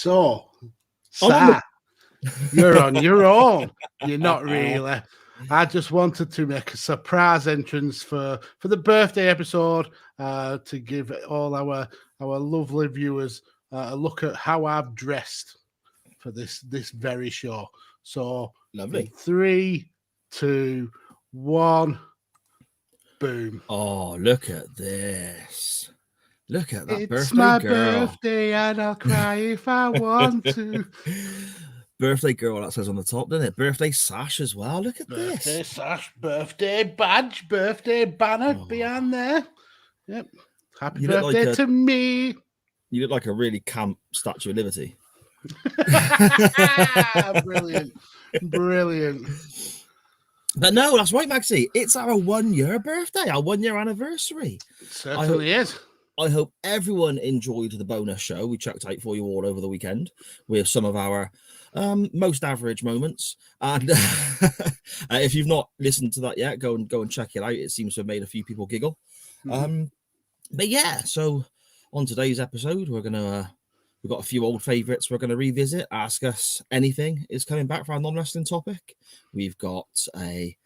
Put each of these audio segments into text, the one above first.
So, Sir, you're on your own. You're not really. I just wanted to make a surprise entrance for the birthday episode to give all our lovely viewers a look at how I've dressed for this very show. So, lovely. 3, 2, 1, boom. Oh, look at this. Look at that it's birthday my girl. Birthday and I'll cry if I want to. Birthday girl, that says on the top, doesn't it? Birthday sash as well. Look at Birthday this. sash, birthday badge, birthday banner behind there. Yep. Happy birthday to me. You look like a really camp Statue of Liberty. Brilliant. Brilliant. But no, that's right, Maxie. It's our 1 year birthday, our 1 year anniversary. It certainly is. I hope everyone enjoyed the bonus show we chucked out for you all over the weekend with some of our most average moments. And if you've not listened to that yet, go and check it out. It seems to have made a few people giggle. But yeah, so on today's episode, we've got a few old favorites we're going to revisit. Ask Us Anything is coming back for our non-wrestling topic. We've got a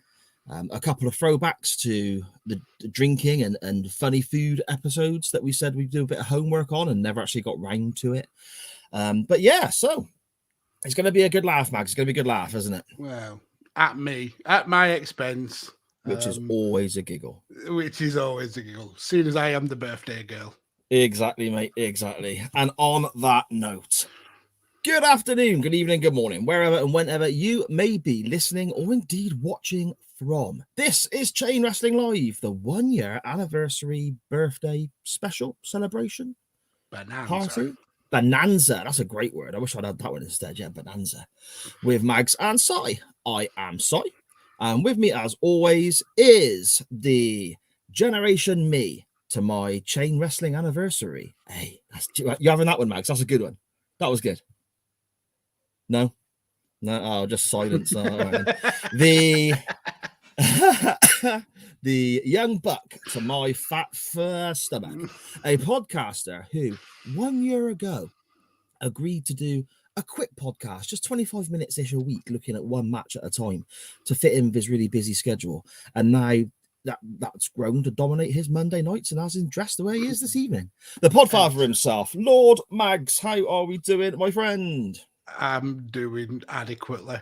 couple of throwbacks to the drinking and funny food episodes that we said we'd do a bit of homework on and never actually got round to it. But yeah, so it's going to be a good laugh, Max. It's going to be a good laugh, isn't it? Well, at my expense. Which is always a giggle. Which is always a giggle. Soon as I am the birthday girl. Exactly, mate. Exactly. And on that note, good afternoon, good evening, good morning, wherever and whenever you may be listening or indeed watching from. This is Chain Wrestling Live, the 1 year anniversary birthday special celebration party. Bonanza. That's a great word. I wish I'd had that one instead. Yeah, bonanza. With Mags and Sai. I am Sai. And with me, as always, is the Generation Me to my Chain Wrestling anniversary. Hey, you're having that one, Mags. That's a good one. That was good. No? Oh, just silence. The young buck to my fat fur stomach. A podcaster who 1 year ago agreed to do a quick podcast, just 25 minutes-ish a week, looking at one match at a time to fit in with his really busy schedule. And now that's grown to dominate his Monday nights and has him dressed the way he is this evening. The podfather himself, Lord Mags. How are we doing, my friend? I'm doing adequately.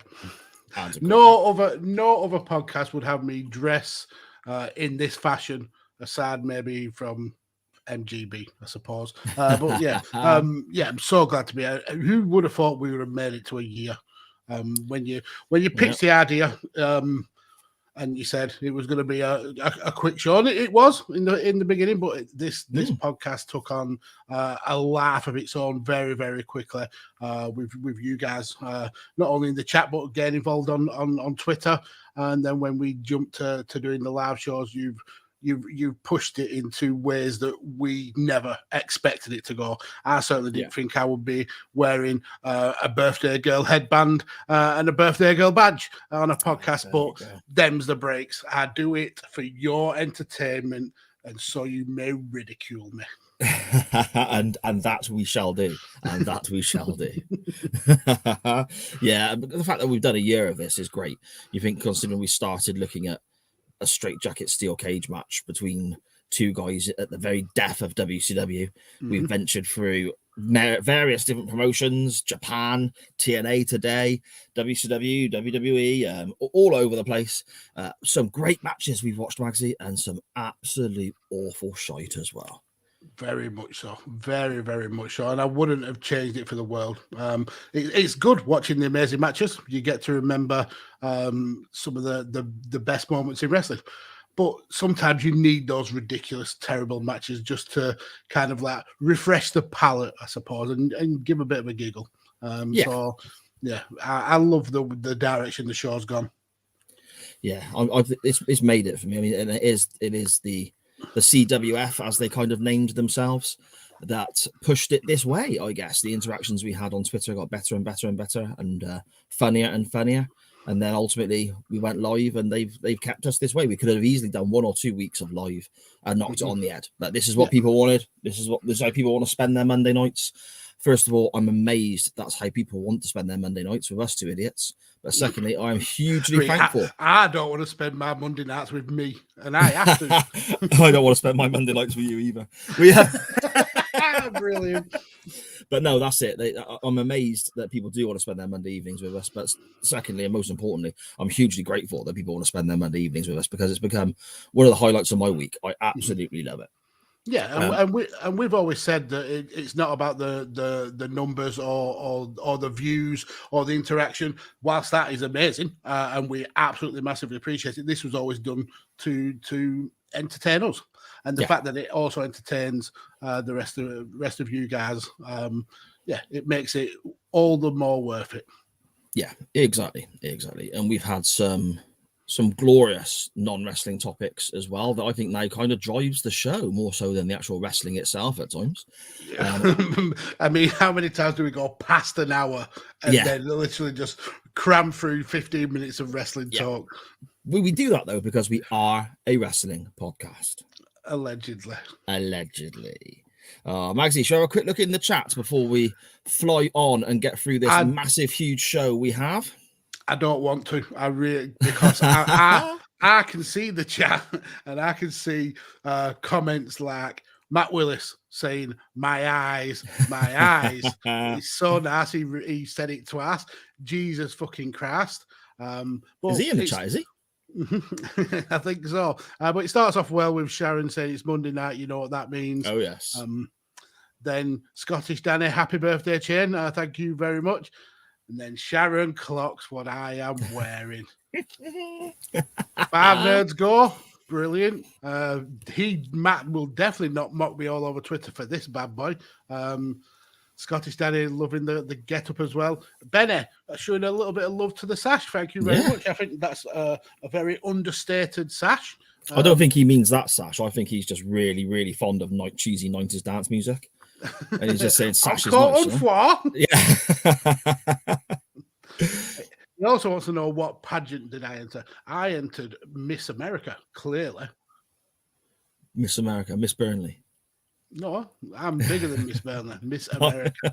No other podcast would have me dress in this fashion, aside maybe from MGB, I suppose. But yeah, I'm so glad to be here. Who would have thought we would have made it to a year? When you pitched the idea, and you said it was going to be a quick show, and it was in the beginning, but this podcast took on a life of its own very, very quickly with you guys, not only in the chat but getting involved on Twitter, and then when we jumped to doing the live shows, you've pushed it into ways that we never expected it to go. I certainly didn't think I would be wearing a birthday girl headband and a birthday girl badge on a podcast, but them's the breaks. I do it for your entertainment, and so you may ridicule me. and that we shall do. And that we shall do. Yeah, the fact that we've done a year of this is great. You think, considering we started looking at a straight jacket steel cage match between two guys at the very death of WCW. We've ventured through various different promotions, Japan, TNA today, WCW, WWE, all over the place. Some great matches we've watched, Magsy, and some absolute awful shite as well. Very much so. Very, very much so. And I wouldn't have changed it for the world. It's good watching the amazing matches. You get to remember some of the best moments in wrestling. But sometimes you need those ridiculous, terrible matches just to kind of like refresh the palate, I suppose, and give a bit of a giggle. So, yeah, I love the direction the show's gone. Yeah, it's made it for me. I mean, and it is the CWF, as they kind of named themselves, that pushed it this way, I guess. The interactions we had on Twitter got better and better and better and funnier and funnier. And then ultimately we went live and they've kept us this way. We could have easily done 1 or 2 weeks of live and knocked it on the head. But this is what people wanted. This is how people want to spend their Monday nights. First of all, I'm amazed that's how people want to spend their Monday nights with us two idiots. But secondly, I'm hugely thankful. I don't want to spend my Monday nights with me, and I have to. I don't want to spend my Monday nights with you either. We have brilliant. But no, that's it. I'm amazed that people do want to spend their Monday evenings with us. But secondly, and most importantly, I'm hugely grateful that people want to spend their Monday evenings with us, because it's become one of the highlights of my week. I absolutely love it. Yeah, and we've always said that it's not about the numbers or the views or the interaction. Whilst that is amazing, and we absolutely massively appreciate it, this was always done to entertain us, and the fact that it also entertains the rest of you guys, it makes it all the more worth it. Yeah, exactly. And we've had some glorious non-wrestling topics as well that I think now kind of drives the show more so than the actual wrestling itself at times. I mean, how many times do we go past an hour and then literally just cram through 15 minutes of wrestling talk? We do that though because we are a wrestling podcast. Allegedly. Magsy, shall I have a quick look in the chat before we fly on and get through this massive, huge show we have? I don't want to. Because I can see the chat and I can see comments like Matt Willis saying, my eyes. It's so nice. He said it twice. Jesus fucking Christ. But is he in the chat, is he? I think so. But it starts off well with Sharon saying it's Monday night. You know what that means. Oh, yes. Then Scottish Danny, happy birthday, Chain. Thank you very much. And then Sharon clocks what I am wearing. 5 nerds go. Brilliant. Matt will definitely not mock me all over Twitter for this bad boy. Scottish Danny loving the get-up as well. Benny showing a little bit of love to the sash. Thank you very much. I think that's a very understated sash. I don't think he means that sash. I think he's just really, really fond of cheesy 90s dance music. And he's just saying sash is nice. Yeah. He also wants to know what pageant did I enter. I entered Miss America, clearly. Miss America, Miss Burnley. No, I'm bigger than Miss Burnley. Miss America.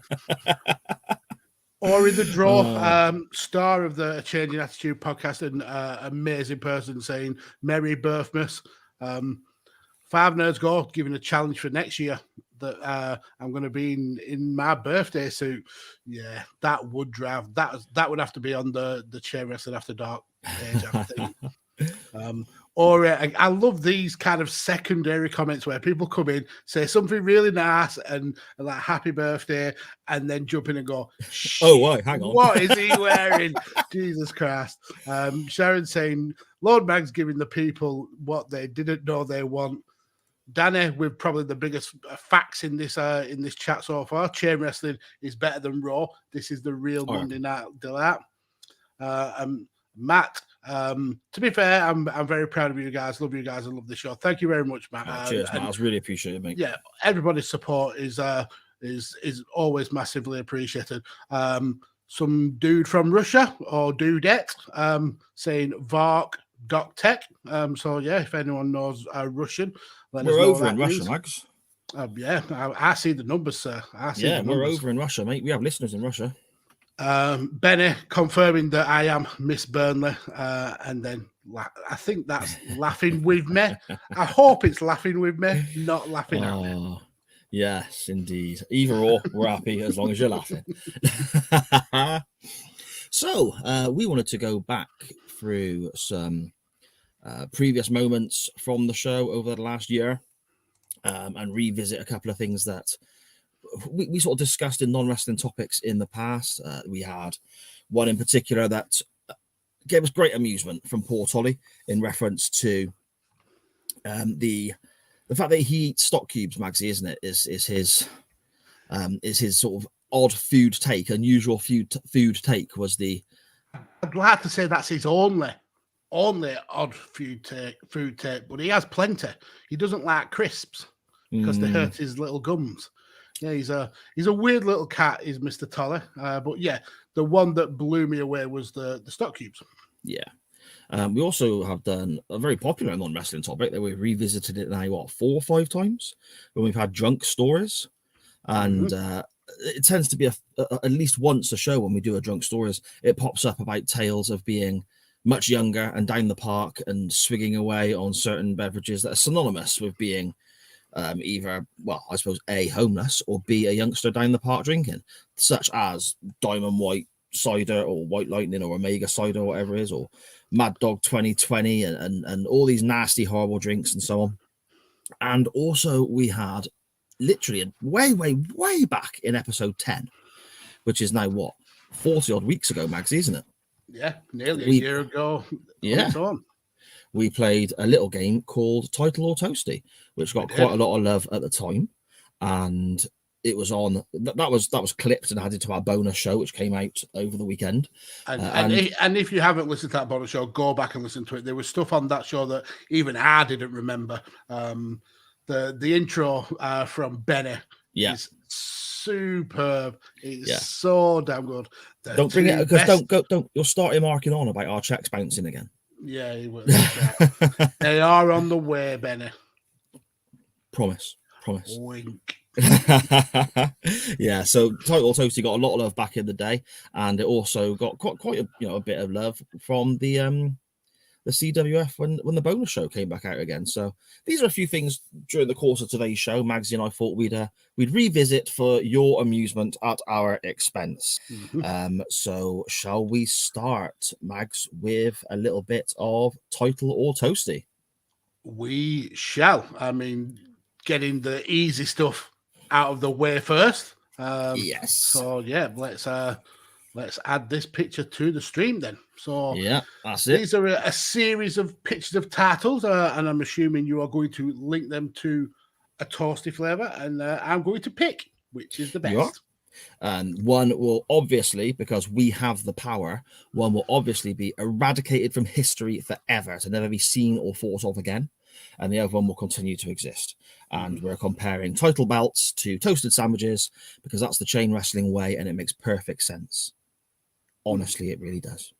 Or in the draw, star of the Changing Attitude podcast and amazing person saying, Merry Birthmas. 5 nerds go, giving a challenge for next year that I'm going to be in my birthday suit. Yeah, that would drive. That would have to be on the Chain Wrestling After Dark page, I think. I love these kind of secondary comments where people come in, say something really nice and like happy birthday, and then jump in and go, oh, why? Hang on. What is he wearing? Jesus Christ. Sharon saying, Lord Mag's giving the people what they didn't know they want. Danny, with probably the biggest facts in this chat so far. Chain wrestling is better than Raw. This is the real Monday Night Delight. Matt, to be fair, I'm very proud of you guys. Love you guys. I love the show. Thank you very much, Matt. Cheers, Matt. I really appreciate it, mate. Yeah, everybody's support is always massively appreciated. Some dude from Russia or dudette saying Vark Doc Tech. So yeah, if anyone knows Russian, we're over in Russia, Max. Yeah, I see the numbers, sir. We're over in Russia, mate. We have listeners in Russia. Benny confirming that I am Miss Burnley, and then I think that's laughing with me. I hope it's laughing with me, not laughing at me. Yes, indeed. Either or, we're happy as long as you're laughing. So we wanted to go back through some previous moments from the show over the last year and revisit a couple of things that we sort of discussed in non-wrestling topics in the past. We had one in particular that gave us great amusement from Paul Tolley in reference to the fact that he eats stock cubes, Magsy, isn't it? Is his sort of odd food take, unusual food take was the. I'd like to say that's his only odd food take, but he has plenty. He doesn't like crisps because they hurt his little gums. Yeah, he's a weird little cat, is Mr. Tolley. But yeah, the one that blew me away was the stock cubes. Yeah. We also have done a very popular non-wrestling topic that we've revisited it now, 4 or 5 times, when we've had drunk stories. And it tends to be at least once a show when we do a drunk stories, it pops up about tales of being much younger and down the park and swigging away on certain beverages that are synonymous with being either, well, I suppose, A, homeless, or B, a youngster down the park drinking, such as Diamond White cider or White Lightning or Omega cider, or whatever it is, or Mad Dog 2020 and all these nasty, horrible drinks and so on. And also we had literally way back in episode 10, which is now what, 40 odd weeks ago, Magsy, isn't it? Yeah, nearly a year ago. Yeah. We played a little game called Title or Toasty, which got quite a lot of love at the time. And it was on, that was clipped and added to our bonus show, which came out over the weekend. And if you haven't listened to that bonus show, go back and listen to it. There was stuff on that show that even I didn't remember. The intro from Benny is superb. It's so damn good. Don't bring it, because don't you'll start him marking on about our checks bouncing again. Yeah, he will. They are on the way, Benny. Promise. Wink. Yeah, so Title Toasty got a lot of love back in the day, and it also got quite a bit of love from the CWF when the bonus show came back out again. So these are a few things during the course of today's show, Magsy and I thought we'd revisit for your amusement at our expense. So shall we start, Mags, with a little bit of Title or Toasty? We shall. I mean, getting the easy stuff out of the way first. Yes. So yeah, let's add this picture to the stream then. So yeah, that's it. These are a series of pictures of titles, and I'm assuming you are going to link them to a toasty flavour, and I'm going to pick which is the best. And one will obviously, because we have the power, one will obviously be eradicated from history forever to never be seen or thought of again. And the other one will continue to exist. And we're comparing title belts to toasted sandwiches because that's the chain wrestling way, and it makes perfect sense. Honestly, it really does.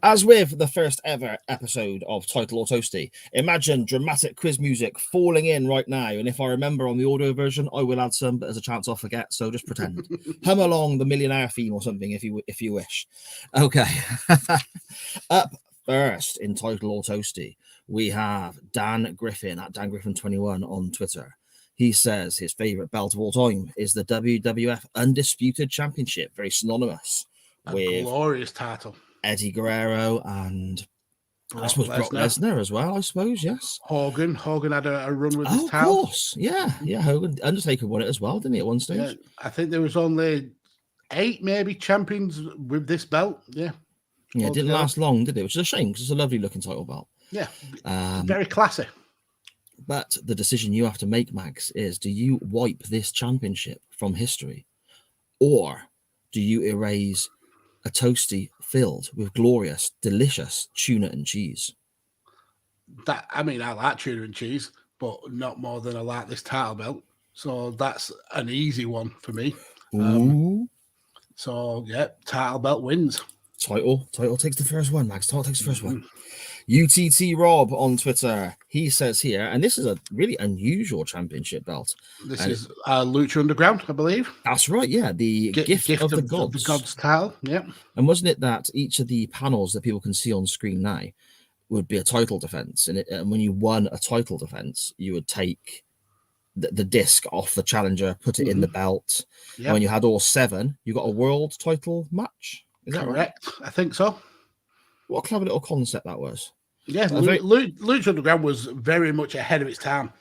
As with the first ever episode of Title or Toasty, imagine dramatic quiz music falling in right now. And if I remember on the audio version, I will add some, but there's a chance I'll forget. So just pretend. Hum along the Millionaire theme or something if you wish. Okay. Up first in Title or Toasty, we have Dan Griffin at DanGriffin21 on Twitter. He says his favorite belt of all time is the WWF Undisputed Championship, very synonymous with glorious title. Eddie Guerrero and I suppose Brock Lesnar as well, I suppose, yes. Hogan had a run with his title. Of course, yeah, Hogan. Undertaker won it as well, didn't he, at one stage? Yeah, I think there was only 8 maybe champions with this belt, yeah. Yeah, it didn't last long, did it? Which is a shame, because it's a lovely looking title belt. Yeah, very classy. But the decision you have to make, Max, is do you wipe this championship from history, or do you erase a toasty filled with glorious, delicious tuna and cheese? I like tuna and cheese, but not more than I like this title belt. So that's an easy one for me. So yeah, title belt wins. Title takes the first one, Max. Title takes the first one. UTT Rob on Twitter, he says here, and this is a really unusual championship belt. This is Lucha Underground, I believe. That's right, yeah. The gift of the gods. The gods title, yeah. And wasn't it that each of the panels that people can see on screen now would be a title defense? And when you won a title defense, you would take the disc off the challenger, put it in the belt. Yep. And when you had all 7, you got a world title match. Is that correct? Right? I think so. What a clever little concept that was. Yeah, Lucha Underground was very much ahead of its time,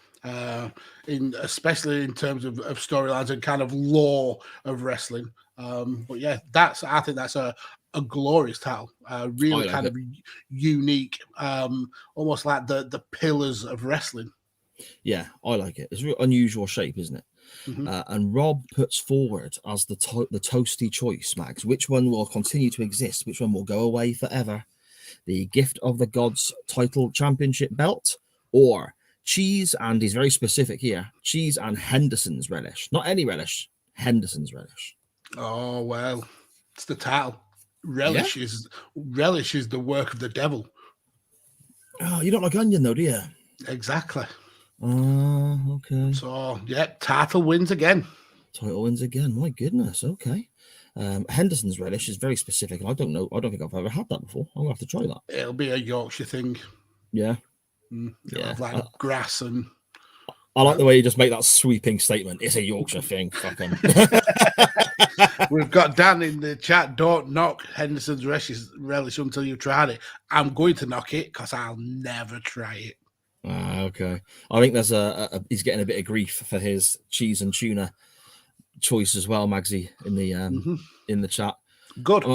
especially in terms of storylines and kind of lore of wrestling. But yeah, I think that's a glorious title, really kind of unique, almost like the pillars of wrestling. Yeah, I like it. It's a real unusual shape, isn't it? And Rob puts forward as the toasty choice, Max. Which one will continue to exist? Which one will go away forever? The gift of the gods title championship belt, or cheese, and he's very specific here, cheese and Henderson's relish. Not any relish, Henderson's relish. Oh, well, it's the title. Relish is the work of the devil. Oh, you don't like onion though, do you? Exactly. Oh, okay. So, yeah, title wins again. Title wins again. My goodness. Okay. Henderson's relish is very specific, and I don't know. I don't think I've ever had that before. I'm gonna have to try that. It'll be a Yorkshire thing. Yeah. It'll have like grass and. I like the way you just make that sweeping statement. It's a Yorkshire thing. Fuck 'em. We've got Dan in the chat. Don't knock Henderson's relish until you've tried it. I'm going to knock it because I'll never try it. Okay. I think there's he's getting a bit of grief for his cheese and tuna choice as well, Magsy, in the chat. Good.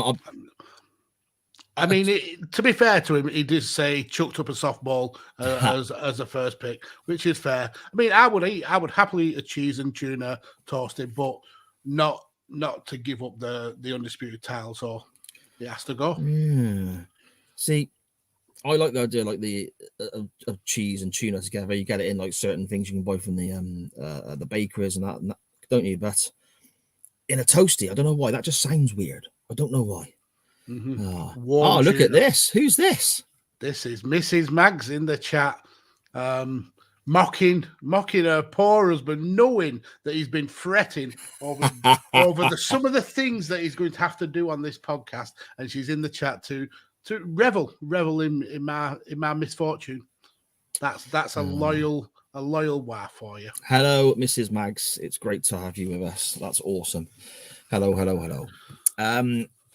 I mean, to be fair to him, he did say chucked up a softball as a first pick, which is fair. I mean, I would happily eat a cheese and tuna toasted, but not to give up the undisputed title. So it has to go. Yeah. See, I like the idea like the of cheese and tuna together. You get it in like certain things you can buy from the bakeries and that, don't you? But in a toasty, I don't know why. That just sounds weird. I don't know why. Mm-hmm. Look at this. Who's this? This is Mrs. Mags in the chat, mocking her poor husband, knowing that he's been fretting over some of the things that he's going to have to do on this podcast, and she's in the chat to revel in my misfortune. That's a loyal wife for you. Hello, Mrs. Mags. It's great to have you with us. That's awesome. Hello.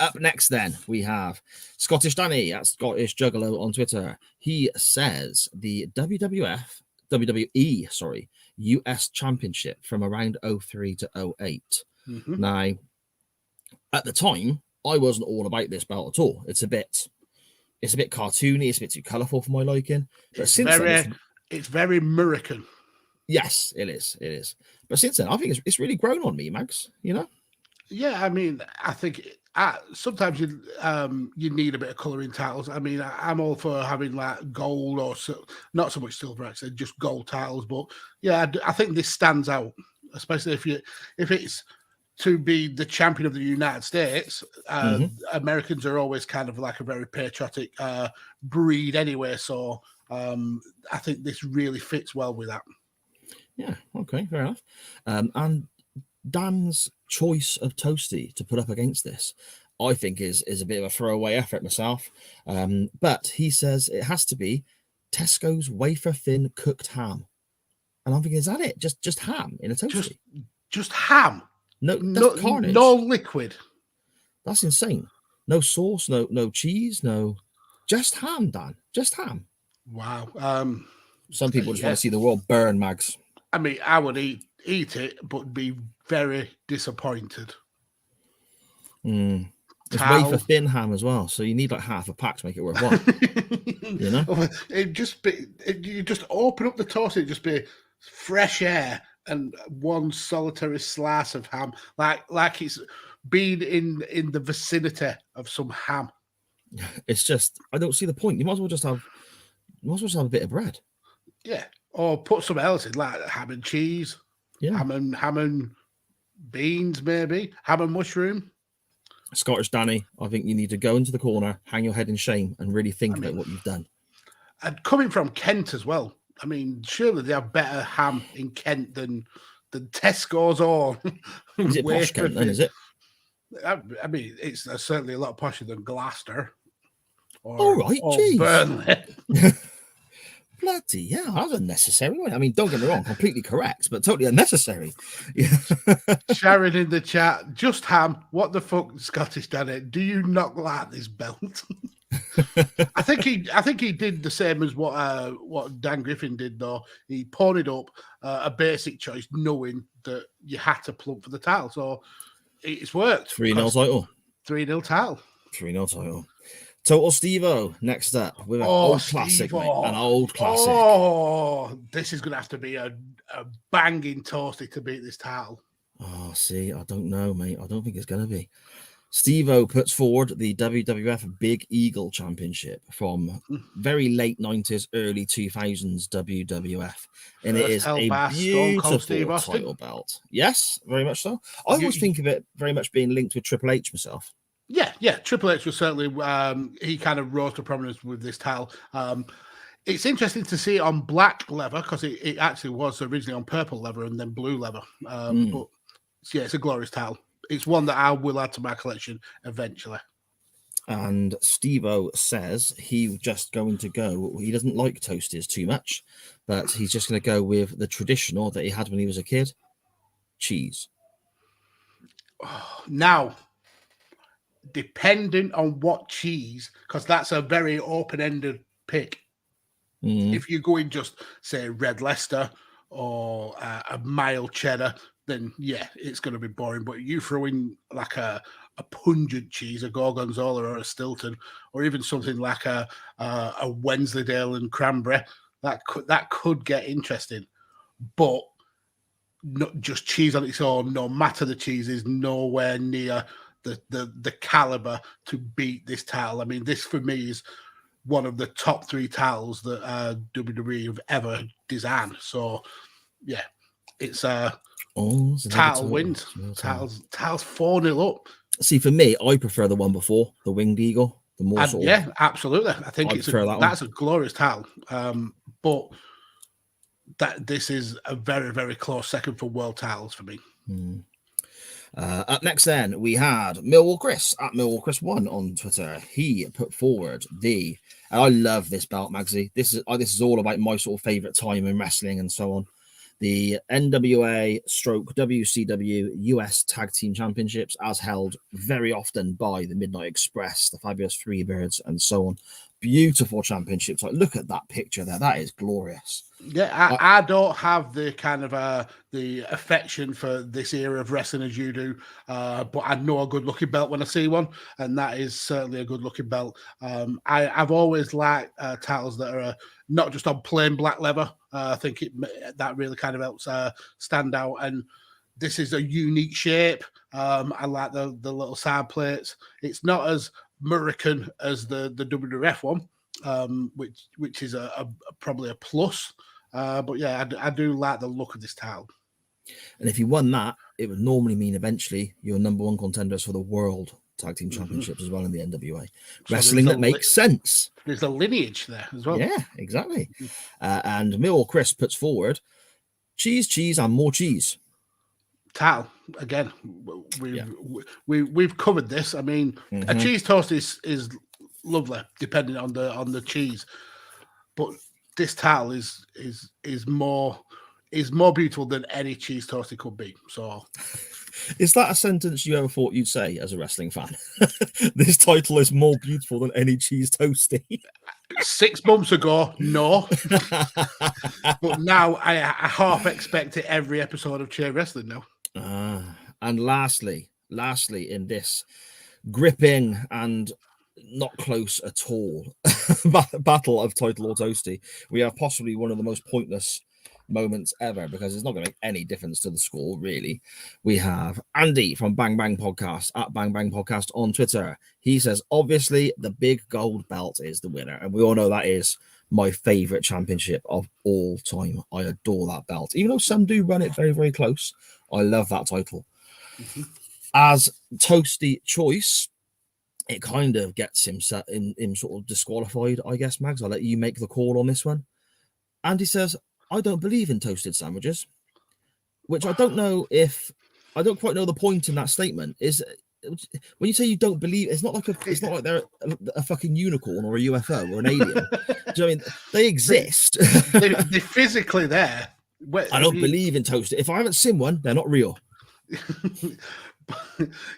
Up next, then, we have Scottish Danny at Scottish Juggalo on Twitter. He says the WWE, US Championship from around 03 to 08. Mm-hmm. Now, at the time, I wasn't all about this belt at all. It's a bit cartoony. It's a bit too colourful for my liking. But it's very American. Yes, it is. But since then, I think it's really grown on me, Mags. You know? Yeah, I mean, I think sometimes you need a bit of colour in titles. I mean, I'm all for having like gold or not so much silver, actually, just gold titles. But yeah, I think this stands out, especially if it's to be the champion of the United States. Americans are always kind of like a very patriotic breed anyway. So I think this really fits well with that. Yeah. Okay. Fair enough. And Dan's choice of toasty to put up against this, I think is a bit of a throwaway effort myself. But he says it has to be Tesco's wafer thin cooked ham. And I'm thinking, is that it? Just ham in a toasty? Just ham? No carnage. No liquid. That's insane. No sauce, no cheese, just ham, Dan. Just ham. Wow. Some people just want to see the world burn, Mags. I mean, I would eat it, but be very disappointed. It's wafer thin ham as well, so you need like half a pack to make it worthwhile. You know, you just open up the toast, it just be fresh air and one solitary slice of ham, like it's been in the vicinity of some ham. It's just, I don't see the point. You might as well just have a bit of bread. Yeah, or put something else in, like ham and cheese. Yeah, ham and beans, maybe ham and mushroom. Scottish Danny, I think you need to go into the corner, hang your head in shame, and really think about what you've done. And coming from Kent as well, I mean, surely they have better ham in Kent than Tesco's or. Is it posh Kent then? Is it? I mean, it's certainly a lot posher than Gloucester. All right, or geez. Burnley. Bloody hell, that was unnecessary. I mean, don't get me wrong, completely correct, but totally unnecessary. Sharon in the chat, just ham. What the fuck, Scottish Danny? Do you not like this belt? I think he did the same as what Dan Griffin did, though. He ponied up a basic choice, knowing that you had to plug for the title. So it's worked. 3-0 title. 3-0 title. 3-0 title. Total Steve-O next up with an old classic, mate. An old classic. Oh, this is going to have to be a banging toasty to beat this title. Oh, see, I don't know, mate. I don't think it's going to be. Steve-O puts forward the WWF Big Eagle Championship from very late 90s, early 2000s WWF. And it is a beautiful title belt. Yes, very much so. I always think of it very much being linked with Triple H myself. Yeah. Triple H was certainly, he kind of rose to prominence with this title. It's interesting to see it on black leather because it actually was originally on purple leather and then blue leather. But it's a glorious title. It's one that I will add to my collection eventually. And Steve-O says he's just going to go. He doesn't like toasties too much, but he's just going to go with the traditional that he had when he was a kid, cheese. Now, depending on what cheese, because that's a very open-ended pick. If you're going just, say, red Leicester or a mild cheddar, then, yeah, it's going to be boring. But you throw in like a pungent cheese, a Gorgonzola or a Stilton, or even something like a Wensleydale and cranberry, that could get interesting. But not just cheese on its own, no matter the cheese, is nowhere near the caliber to beat this title. I mean, this for me is one of the top 3 titles that WWE have ever designed. So, yeah, it's title wins. Titles 4-0 up. See, for me, I prefer the one before, the Winged Eagle. The more absolutely. I think that's a glorious title. But this is a very, very close second for world titles for me. Up next, then, we had Millwall Chris at Millwall Chris 1 on Twitter. He put forward and I love this belt, Magsy. This is all about my sort of favorite time in wrestling and so on. The NWA/WCW US Tag Team Championships, as held very often by the Midnight Express, the Fabulous Freebirds, and so on. Beautiful championships. Like, look at that picture there. That is glorious. Yeah, I don't have the kind of the affection for this era of wrestling as you do, but I know a good-looking belt when I see one, and that is certainly a good-looking belt. I've always liked titles that are not just on plain black leather. I think that really kind of helps stand out, and this is a unique shape. I like the little side plates. It's not as American as the WWF one, which is probably a plus. But yeah, I do like the look of this title. And if you won that, it would normally mean eventually you're number 1 contenders for the World Tag Team Championships as well in the NWA. So wrestling that makes sense. There's a lineage there as well. Yeah, exactly. And Millwall Chris puts forward cheese, and more cheese. Title again. We've covered this. I mean, a cheese toast is lovely, depending on the cheese, but this title is more beautiful than any cheese toast it could be. So, is that a sentence you ever thought you'd say as a wrestling fan? This title is more beautiful than any cheese toasty. 6 months ago, no. But now I half expect it every episode of Chain Wrestling now. And lastly, in this gripping and not close at all battle of title or toasty, we have possibly one of the most pointless moments ever, because it's not going to make any difference to the score, really. We have Andy from Bang Bang Podcast at Bang Bang Podcast on Twitter. He says, obviously, the big gold belt is the winner, and we all know that is my favorite championship of all time. I adore that belt, even though some do run it very, very close. I love that title. As toasty choice, it kind of gets him sort of disqualified, I guess, Mags. I'll let you make the call on this one. Andy says, I don't believe in toasted sandwiches, which I don't quite know the point in that statement. Is when you say you don't believe, it's not like they're a fucking unicorn or a UFO or an alien. Do you know what I mean? They exist. They're physically there. I don't believe in toasted. If I haven't seen one, they're not real.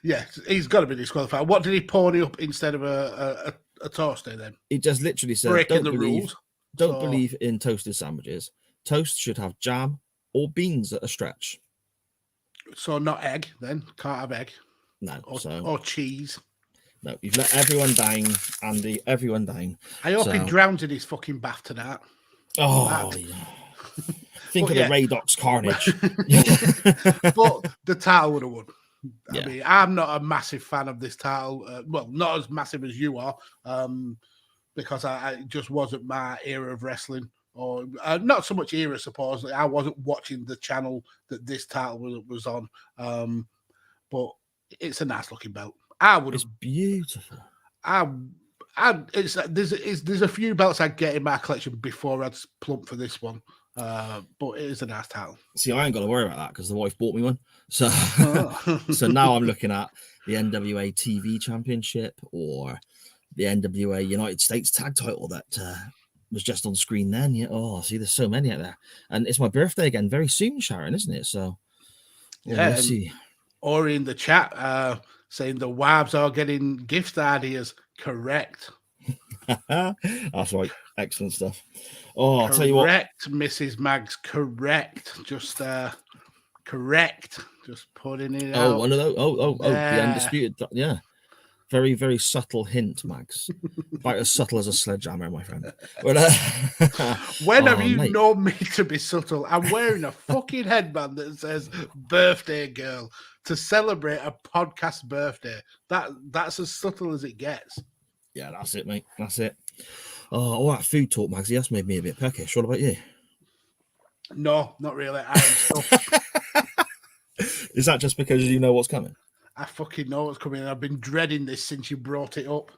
Yeah, he's got to be disqualified. What did he pony up instead of a toaster then? He just literally said, breaking the rules. Don't believe in toasted sandwiches. Toast should have jam or beans at a stretch. So not egg then? Can't have egg? No. Or cheese? No, you've let everyone down, Andy. Everyone down. I hope he drowns in his fucking bath tonight. Oh, yeah. Think of the Radox carnage. But the title would have won. I mean, I'm not a massive fan of this title. Well, not as massive as you are, because it just wasn't my era of wrestling. Or not so much era, supposedly. I wasn't watching the channel that this title was on. But it's a nice looking belt. It's beautiful. There's a few belts I'd get in my collection before I'd plump for this one. but it is a nice title. See, I ain't got to worry about that because the wife bought me one. So, so now I'm looking at the NWA TV Championship or the NWA United States Tag Title that was just on screen then. Yeah. Oh, see, there's so many out there, and it's my birthday again very soon, Sharon, isn't it? So, yeah. We'll see. Ori in the chat saying the wives are getting gift ideas. Correct. That's right. Excellent stuff. Oh, I'll tell you what. Correct, Mrs. Mags. Correct. Just correct. Just putting it out. Oh, one of those. Oh, the Undisputed. Yeah. Very, very subtle hint, Mags. About as subtle as a sledgehammer, my friend. But, when have you known me to be subtle? I'm wearing a fucking headband that says birthday girl to celebrate a podcast birthday. That's as subtle as it gets. Yeah, that's it, mate. That's it. Oh, all that food talk, Magsy, that's made me a bit peckish. What about you? No, not really. I am stuffed. Is that just because you know what's coming? I fucking know what's coming. I've been dreading this since you brought it up.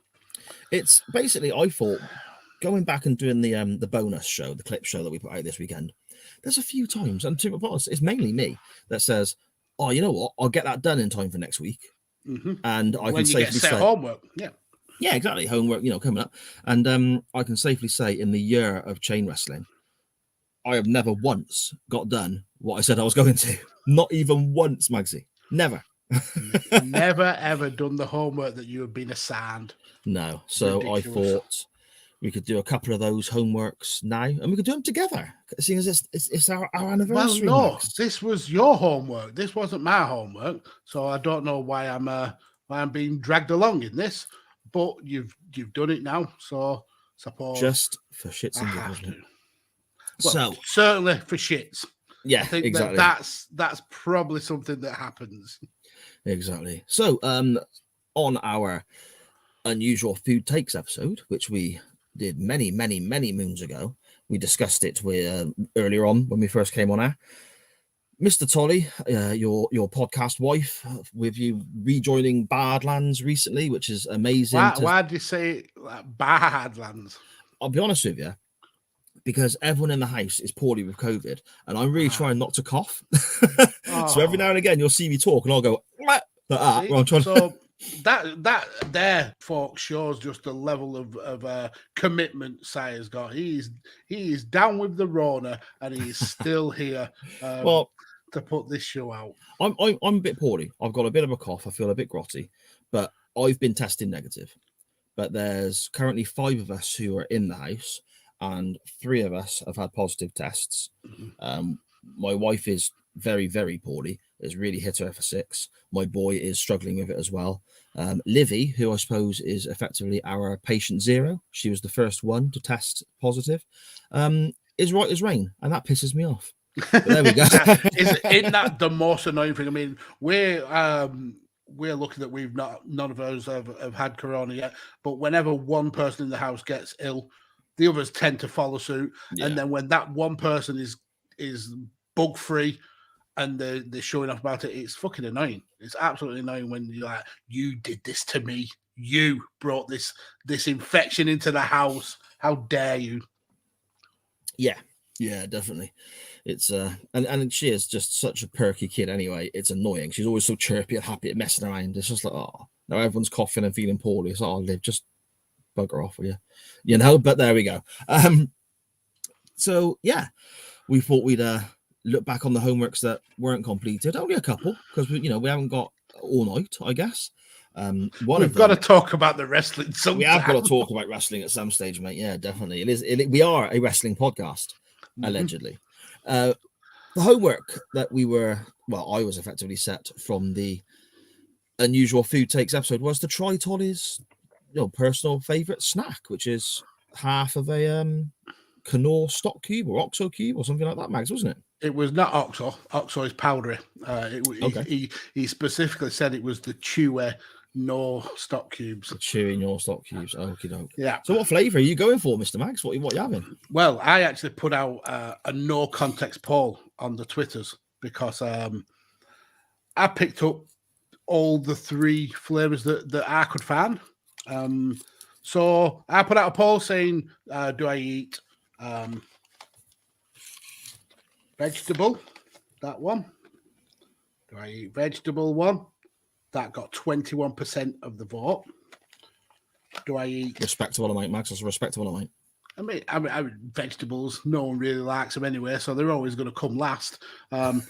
It's basically, I thought, going back and doing the bonus show, the clip show that we put out this weekend, there's a few times, and to be honest, it's mainly me that says, oh, you know what? I'll get that done in time for next week. Mm-hmm. And I can safely say homework. Yeah, exactly. Homework, coming up. And I can safely say in the year of chain wrestling, I have never once got done what I said I was going to. Not even once, Magsy. Never. Never, ever done the homework that you have been assigned. No. So ridiculous. I thought we could do a couple of those homeworks now and we could do them together, seeing as it's our anniversary. Well, no, Max. This was your homework. This wasn't my homework. So I don't know why I'm being dragged along in this. But you've done it now, so suppose just for shits and giggles. Well, so certainly for shits. Yeah, I think exactly. That's probably something that happens. Exactly. So on our unusual food takes episode, which we did many moons ago, we discussed it with earlier on when we first came on air. Mr. Tolly, your podcast wife, with you rejoining Badlands recently, which is amazing. Why did you say Badlands? I'll be honest with you, because everyone in the house is poorly with COVID, and I'm really trying not to cough. So every now and again, you'll see me talk, and I'll go like that. I'm trying so that there, folks, shows just the level of commitment Sire's got. He is down with the Rona, and he's still here. Well. To put this show out. I'm a bit poorly. I've got a bit of a cough. I feel a bit grotty, but I've been tested negative. But there's currently 5 of us who are in the house, and 3 of us have had positive tests. Mm-hmm. My wife is very, very poorly. It's really hit her for 6. My boy is struggling with it as well. Livy, who I suppose is effectively our patient 0, she was the first one to test positive, is right as rain, and that pisses me off. But there we go. Isn't that the most annoying thing? I mean, we're lucky that none of us have had corona yet. But whenever one person in the house gets ill, the others tend to follow suit. Yeah. And then when that one person is bug free and they're showing off about it, it's fucking annoying. It's absolutely annoying when you're like, you did this to me. You brought this infection into the house. How dare you? Yeah, definitely. It's and she is just such a perky kid anyway. It's annoying. She's always so chirpy and happy at messing around. It's just like, oh, now everyone's coughing and feeling poorly. It's like, oh, Liv, just bugger off with you, but there we go. So yeah, we thought we'd look back on the homeworks that weren't completed. Only a couple, because we haven't got all night, I guess. We've got to talk about the wrestling sometime. We have got to talk about wrestling at some stage, mate. Yeah, definitely. We are a wrestling podcast, allegedly. The homework that I was effectively set from the unusual food takes episode was to try Tolly's personal favorite snack, which is half of a Knorr stock cube or Oxo cube or something like that, Mags, wasn't it? It was not Oxo. Oxo is powdery. Okay. He specifically said it was the Chewy Knorr stock cubes. The Chewy Knorr stock cubes. Okie doke. Yeah. So what flavour are you going for, Mr. Mags? What are you having? Well, I actually put out a no context poll on the Twitters because I picked up all the 3 flavours that I could find. So I put out a poll saying, do I eat Vegetable, that one. Do I eat vegetable one? That got 21% of the vote. Do I eat... Respectable amount, Max. That's a respectable amount. I mean, vegetables, no one really likes them anyway, so they're always going to come last. Then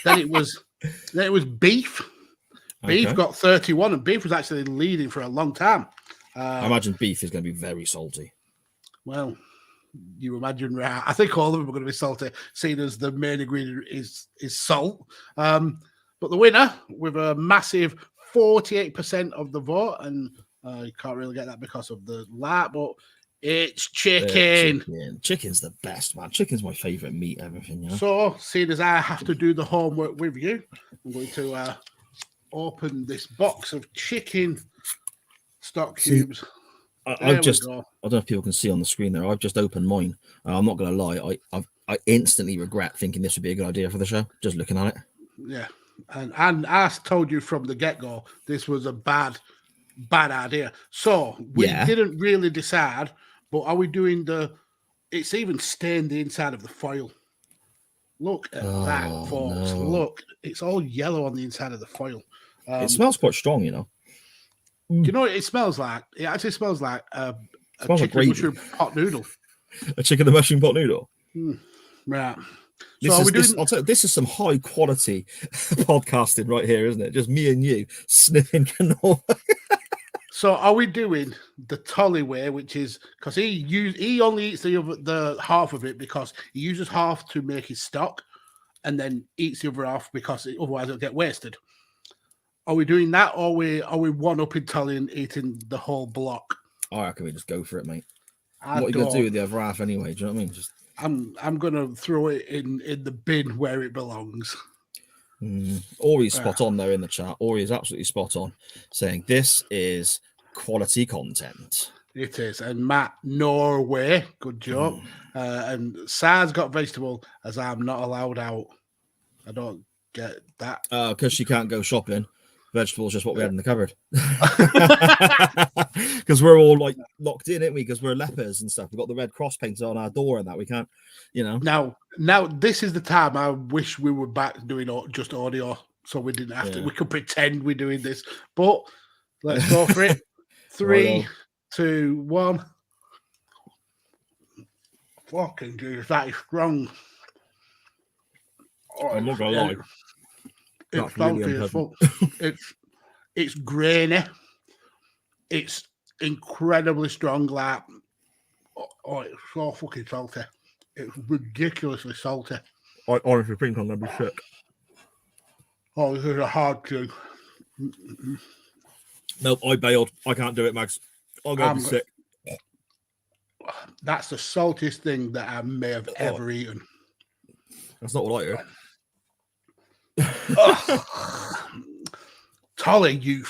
it was beef. Beef got 31, and beef was actually leading for a long time. I imagine beef is going to be very salty. Well, you imagine, right? I think all of them are going to be salty, seeing as the main ingredient is salt. But the winner, with a massive 48% of the vote, and you can't really get that because of the light, but it's chicken. Chicken's the best, man. Chicken's my favourite meat, everything, you know? So, seeing as I have to do the homework with you, I'm going to open this box of chicken stock cubes. I don't know if people can see on the screen there. I've just opened mine. I'm not going to lie. I instantly regret thinking this would be a good idea for the show, just looking at it. Yeah. And I told you from the get-go, this was a bad idea. So we didn't really decide, but are we doing it's even stained the inside of the foil. Look at that, folks. No. Look, it's all yellow on the inside of the foil. It smells quite strong, you know. Do you know what it smells like? It actually smells like a chicken mushroom pot noodle. A chicken and mushroom pot noodle? Right. This is some high quality podcasting right here, isn't it? Just me and you sniffing canola. So are we doing the Tolly way, which is because he only eats the half of it because he uses half to make his stock and then eats the other half because otherwise it'll get wasted. Are we doing that, or are we one-upping Tolly and eating the whole block? I reckon we just go for it, mate. What are you going to do with the other half anyway? Do you know what I mean? Just... I'm going to throw it in the bin where it belongs. Ori's spot on there in the chat. Ori is absolutely spot on, saying this is quality content. It is. And Matt, Norway, good job. And Sar's got vegetable, as I'm not allowed out. I don't get that. Because she can't go shopping. Vegetables just what we had in the cupboard. Because we're all like locked in, aren't we? Because we're lepers and stuff. We've got the Red Cross painted on our door and that we can't, you know. Now this is the time I wish we were back doing just audio, so we didn't have to. We could pretend we're doing this, but let's go for it. 3, 2, 1. Fucking dude, that is strong. I'm not gonna lie. It's salty as fuck. It's grainy. It's incredibly strong. Like, it's so fucking salty. It's ridiculously salty. I honestly think I'm gonna be sick. Oh, this is a hard chew. Nope, I bailed. I can't do it, Max. I'm gonna be sick. That's the saltiest thing that I may have ever eaten. That's not what I heard. Tolly, you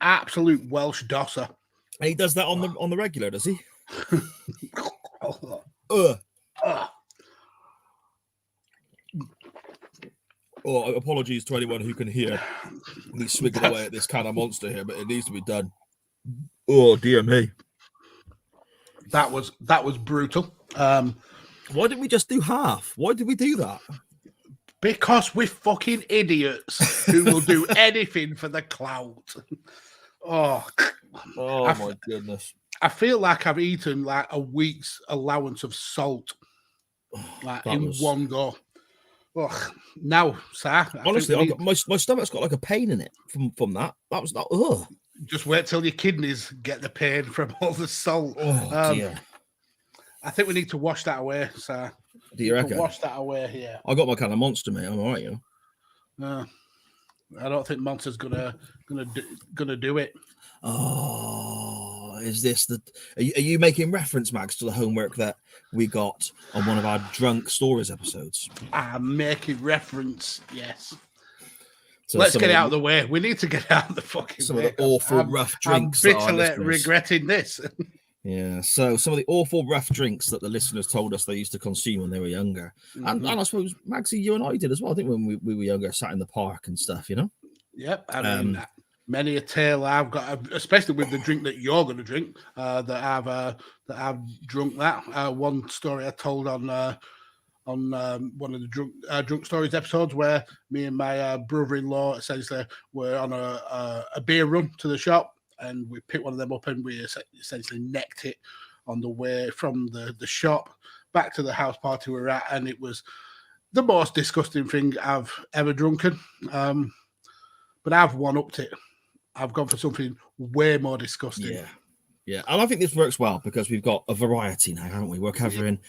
absolute Welsh dosser. And he does that on the regular, does he? Apologies to anyone who can hear me swigging away at this kind of monster here, but it needs to be done. Oh dear me. That was brutal. Why didn't we just do half? Why did we do that? Because we're fucking idiots who will do anything for the clout. Oh my goodness. I feel like I've eaten like a week's allowance of salt one go. Oh, now, sir. Honestly, my stomach's got like a pain in it from that. That was not. Just wait till your kidneys get the pain from all the salt. Oh, dear. I think we need to wash that away, sir. Do you reckon? Wash that away here. I got my kind of monster, mate. I'm all right, you know. I don't think Monster's gonna do it. Oh, is this the? Are you making reference, Max, to the homework that we got on one of our drunk stories episodes? I'm making reference, yes. So let's get it out of the way. We need to get out of the fucking some way. Of the awful rough drinks. I'm bitterly regretting this. Yeah, so some of the awful rough drinks that the listeners told us they used to consume when they were younger. And I suppose, Maxie, you and I did as well, I think, when we were younger, sat in the park and stuff, you know? Yep. I mean, many a tale I've got, especially with the drink that you're going to drink, that I've drunk that. One story I told on on one of the Drunk Stories episodes where me and my brother-in-law essentially were on a beer run to the shop, and we picked one of them up and we essentially necked it on the way from the shop back to the house party we were at, and it was the most disgusting thing I've ever drunken. But I've one-upped it. I've gone for something way more disgusting. Yeah. And I think this works well because we've got a variety now, haven't we? We're covering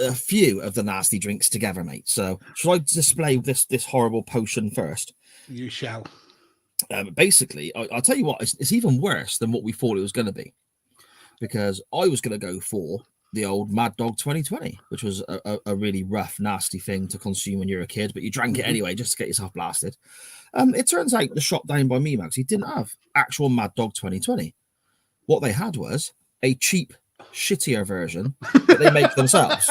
a few of the nasty drinks together, mate. So shall I display this horrible potion first? You shall. Basically, I'll tell you what, it's even worse than what we thought it was going to be, because I was going to go for the old Mad Dog 2020, which was a really rough, nasty thing to consume when you're a kid, but you drank it anyway just to get yourself blasted. It turns out the shop down by me, Max, he didn't have actual Mad Dog 2020. What they had was a cheap, shittier version that they make themselves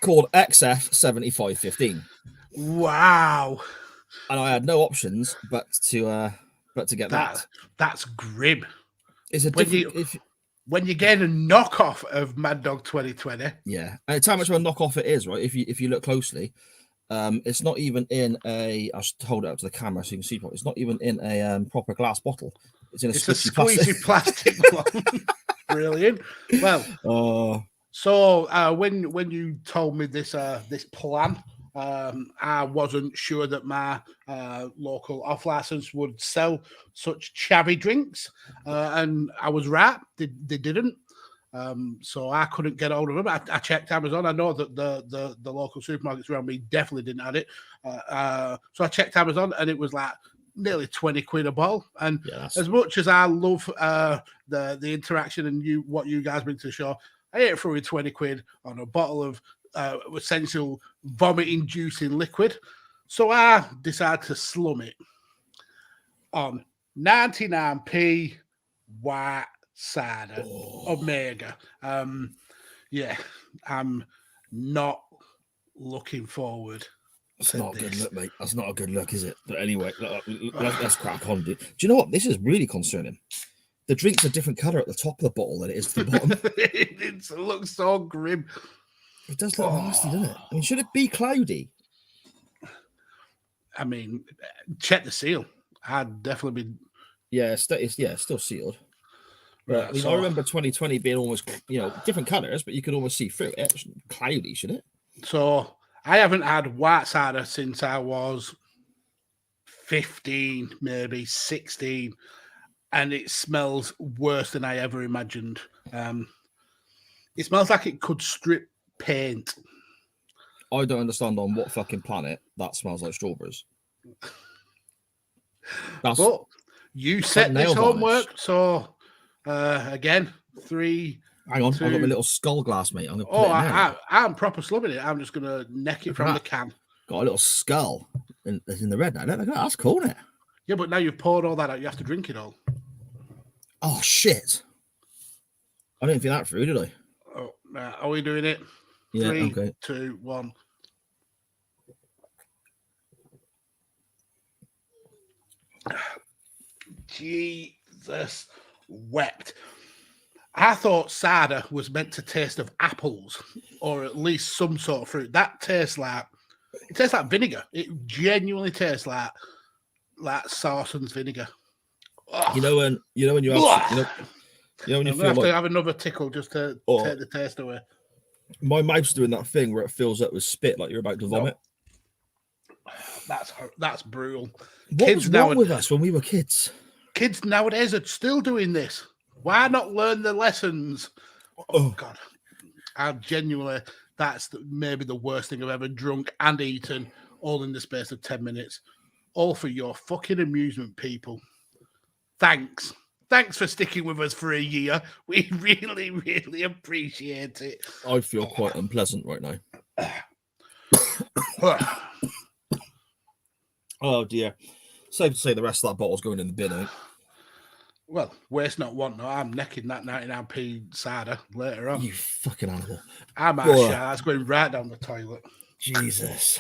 called XF 7515. Wow. And I had no options but to get that. That's grim. It's a different... When you get a knockoff of Mad Dog 2020. Yeah. And it's how much of a knockoff it is, right? If you look closely. It's not even in a... I'll just hold it up to the camera so you can see. It's not even in a proper glass bottle. It's in a squeezy plastic one. Brilliant. Well, so when you told me this plan, I wasn't sure that my local off license would sell such chavvy drinks, and I was right. They didn't. So I couldn't get hold of them. I checked Amazon. I know that the local supermarkets around me definitely didn't have it. So I checked Amazon, and it was like nearly 20 quid a bottle. And as much as I love the interaction and what you guys bring to the show, I ain't throwing 20 quid on a bottle of essential vomit-inducing liquid. So I decided to slum it on 99p white cider Omega. I'm not looking forward. That's not a good look, mate. That's not a good look, is it? But anyway, let's crack on, dude. Do you know what? This is really concerning. The drink's a different colour at the top of the bottle than it is to the bottom. It looks so grim. It does look nasty, doesn't it? I mean, should it be cloudy? I mean, check the seal. I'd definitely be... Yeah, it's still sealed. But, I remember 2020 being almost, different colours, but you could almost see through it. It's cloudy, should it? So I haven't had white cider since I was 15, maybe 16, and it smells worse than I ever imagined. It smells like it could strip paint. I don't understand on what fucking planet that smells like strawberries. But you set this homework, so again, 3. Hang on, 2. I've got my little skull glass, mate. I'm gonna I'm proper slumming it. I'm just gonna neck it from the can. Got a little skull in the red now. Look at that. That's cool, isn't it? Yeah, but now you've poured all that out, you have to drink it all. Oh shit! I didn't think that through, did I? Oh, are we doing it? Yeah. 3, okay. 2, 1. Jesus wept. I thought cider was meant to taste of apples or at least some sort of fruit. That tastes like vinegar. It genuinely tastes like Sarson's vinegar. Ugh. You know when you have when you feel have to have another tickle just to take the taste away. My mouth's doing that thing where it fills up with spit like you're about to vomit. That's brutal. What was wrong with us when we were kids? Kids nowadays are still doing this. Why not learn the lessons? Oh God. That's maybe the worst thing I've ever drunk and eaten, all in the space of 10 minutes. All for your fucking amusement, people. Thanks for sticking with us for a year. We really, really appreciate it. I feel quite unpleasant right now. Oh dear. Safe to say the rest of that bottle's going in the bin, I think. Well, waste not, want not. I'm necking that 99p cider later on. You fucking animal. I'm actually that's going right down the toilet. Jesus.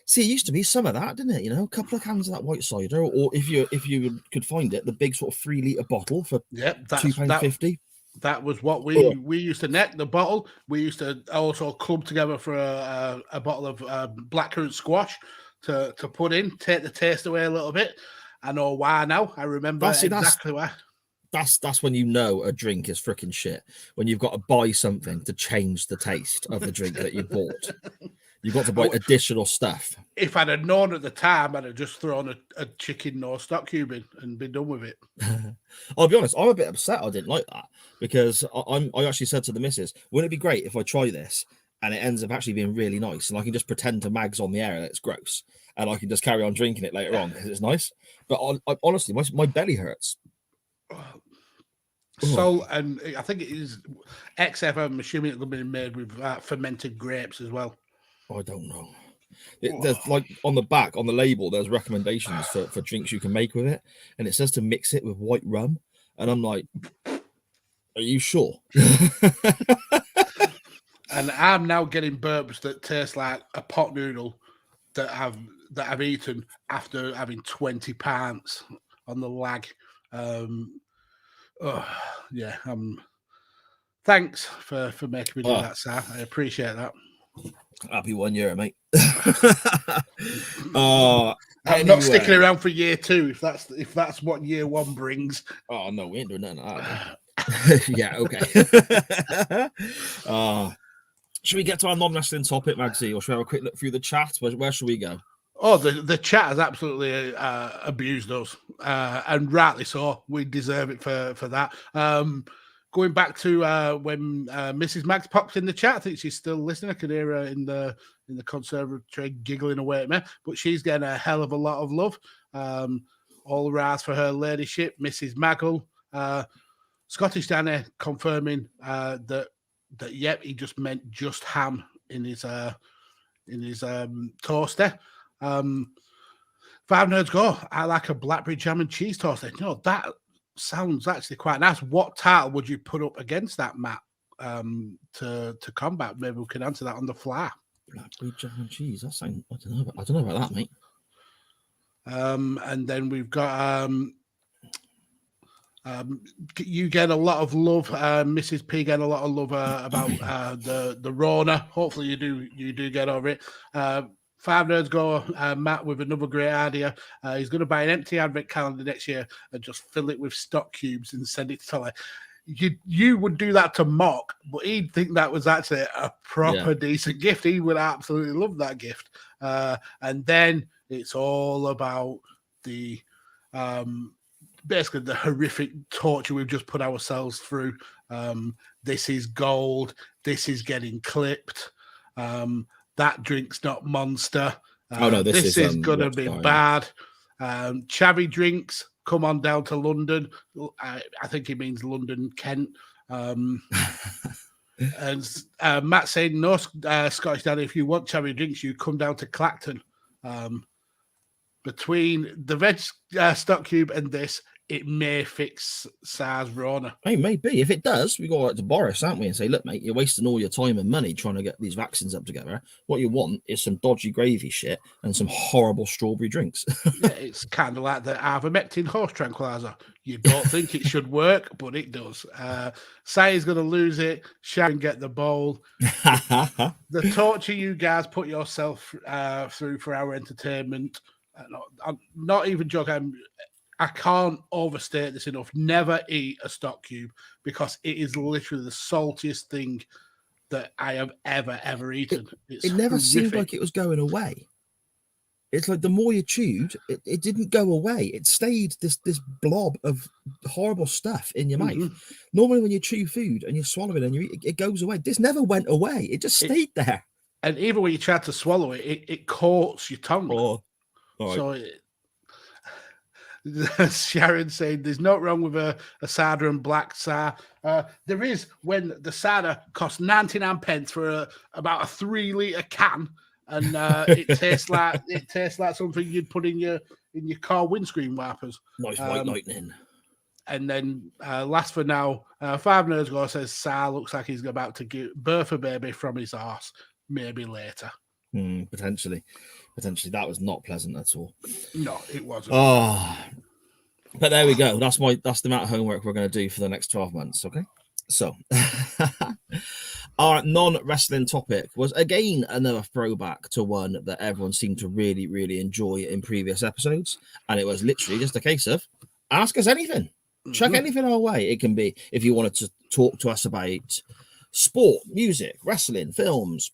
See, it used to be some of that, didn't it? A couple of cans of that white cider, or if you could find it, the big sort of 3 litre bottle for £2.50. That was what we used to neck the bottle. We used to also club together for a bottle of blackcurrant squash to put in, take the taste away a little bit. I know why now. I remember exactly why. That's when you know a drink is freaking shit. When you've got to buy something to change the taste of the drink that you bought. You've got to buy additional stuff. If I'd have known at the time, I'd have just thrown a chicken or stock cube in and been done with it. I'll be honest, I'm a bit upset I didn't like that because I actually said to the missus, wouldn't it be great if I try this and it ends up actually being really nice and I can just pretend to mags on the air that it's gross and I can just carry on drinking it later on because it's nice. But honestly, my belly hurts. So, and I think it is XF, I'm assuming it'll be made with fermented grapes as well. I don't know. There's like on the back, on the label, there's recommendations for drinks you can make with it. And it says to mix it with white rum. And I'm like, are you sure? And I'm now getting burps that taste like a pot noodle that I've eaten after having 20 pints on the lag. Thanks for making me do that, Sam. I appreciate that. Happy 1 year, mate. I'm not sticking around for year 2 if that's what year 1 brings. Oh no, we ain't doing nothing like that. Yeah, okay. Should we get to our non-wrestling topic, Magsy, or should we have a quick look through the chat? Where should we go? Oh, the chat has absolutely abused us, and rightly so. We deserve it for that. Going back to when Mrs. Mags pops in the chat, I think she's still listening. I could hear her in the conservatory giggling away at me, but she's getting a hell of a lot of love. All rise for her ladyship, Mrs. Maggle. Scottish Danny confirming that yep, he just meant just ham in his toaster. 5 Nerds Go. I like a blackberry jam and cheese toaster. You know, that sounds actually quite nice. What title would you put up against that, Matt, to combat? Maybe we can answer that on the fly. Blackberry jam and cheese. I don't know about that, mate. And then we've got you get a lot of love, Mrs. P getting a lot of love about the Rona. Hopefully you do get over it. 5 Nerds Go, Matt, with another great idea. He's going to buy an empty advent calendar next year and just fill it with stock cubes and send it to Tully. You would do that to Mock, but he'd think that was actually a proper decent gift. He would absolutely love that gift. And then it's all about the basically the horrific torture we've just put ourselves through. This is gold. This is getting clipped. That drink's not Monster. This is going to be bad. Chavy drinks, come on down to London. I think he means London, Kent. And Matt saying, no, Scottish Daddy, if you want chavy drinks, you come down to Clacton. Between the veg stock cube and this, it may fix SARS Rona. Hey, maybe. If it does, we go out to Boris, aren't we, and say, look, mate, you're wasting all your time and money trying to get these vaccines up together. What you want is some dodgy gravy shit and some horrible strawberry drinks. Yeah, it's kind of like the ivermectin horse tranquilizer. You don't think it should work, but it does. Say's going to lose it. Sharon get the bowl. The torture you guys put yourself through for our entertainment. I'm not even joking. I can't overstate this enough. Never eat a stock cube because it is literally the saltiest thing that I have ever eaten. It never horrific. Seemed like it was going away. It's like the more you chewed, it didn't go away. It stayed this blob of horrible stuff in your mouth. Normally when you chew food and you swallow it and you eat, it goes away. This never went away. It just stayed there. And even when you try to swallow it, it coats your tongue. Oh, right. So Sharon saying there's no wrong with a cider and black cider. There is when the cider costs 99 pence for about a 3-litre can, and it tastes like something you'd put in your car windscreen wipers. Nice white lightning. And then last for now, 5 Nerds Go says Sal looks like he's about to give birth a baby from his arse. Maybe later. Potentially. That was not pleasant at all. No, it wasn't. Oh, but there we go. That's the amount of homework we're going to do for the next 12 months. Okay. So, our non-wrestling topic was again another throwback to one that everyone seemed to really, really enjoy in previous episodes. And it was literally just a case of ask us anything. Chuck anything our way. It can be if you wanted to talk to us about sport, music, wrestling, films,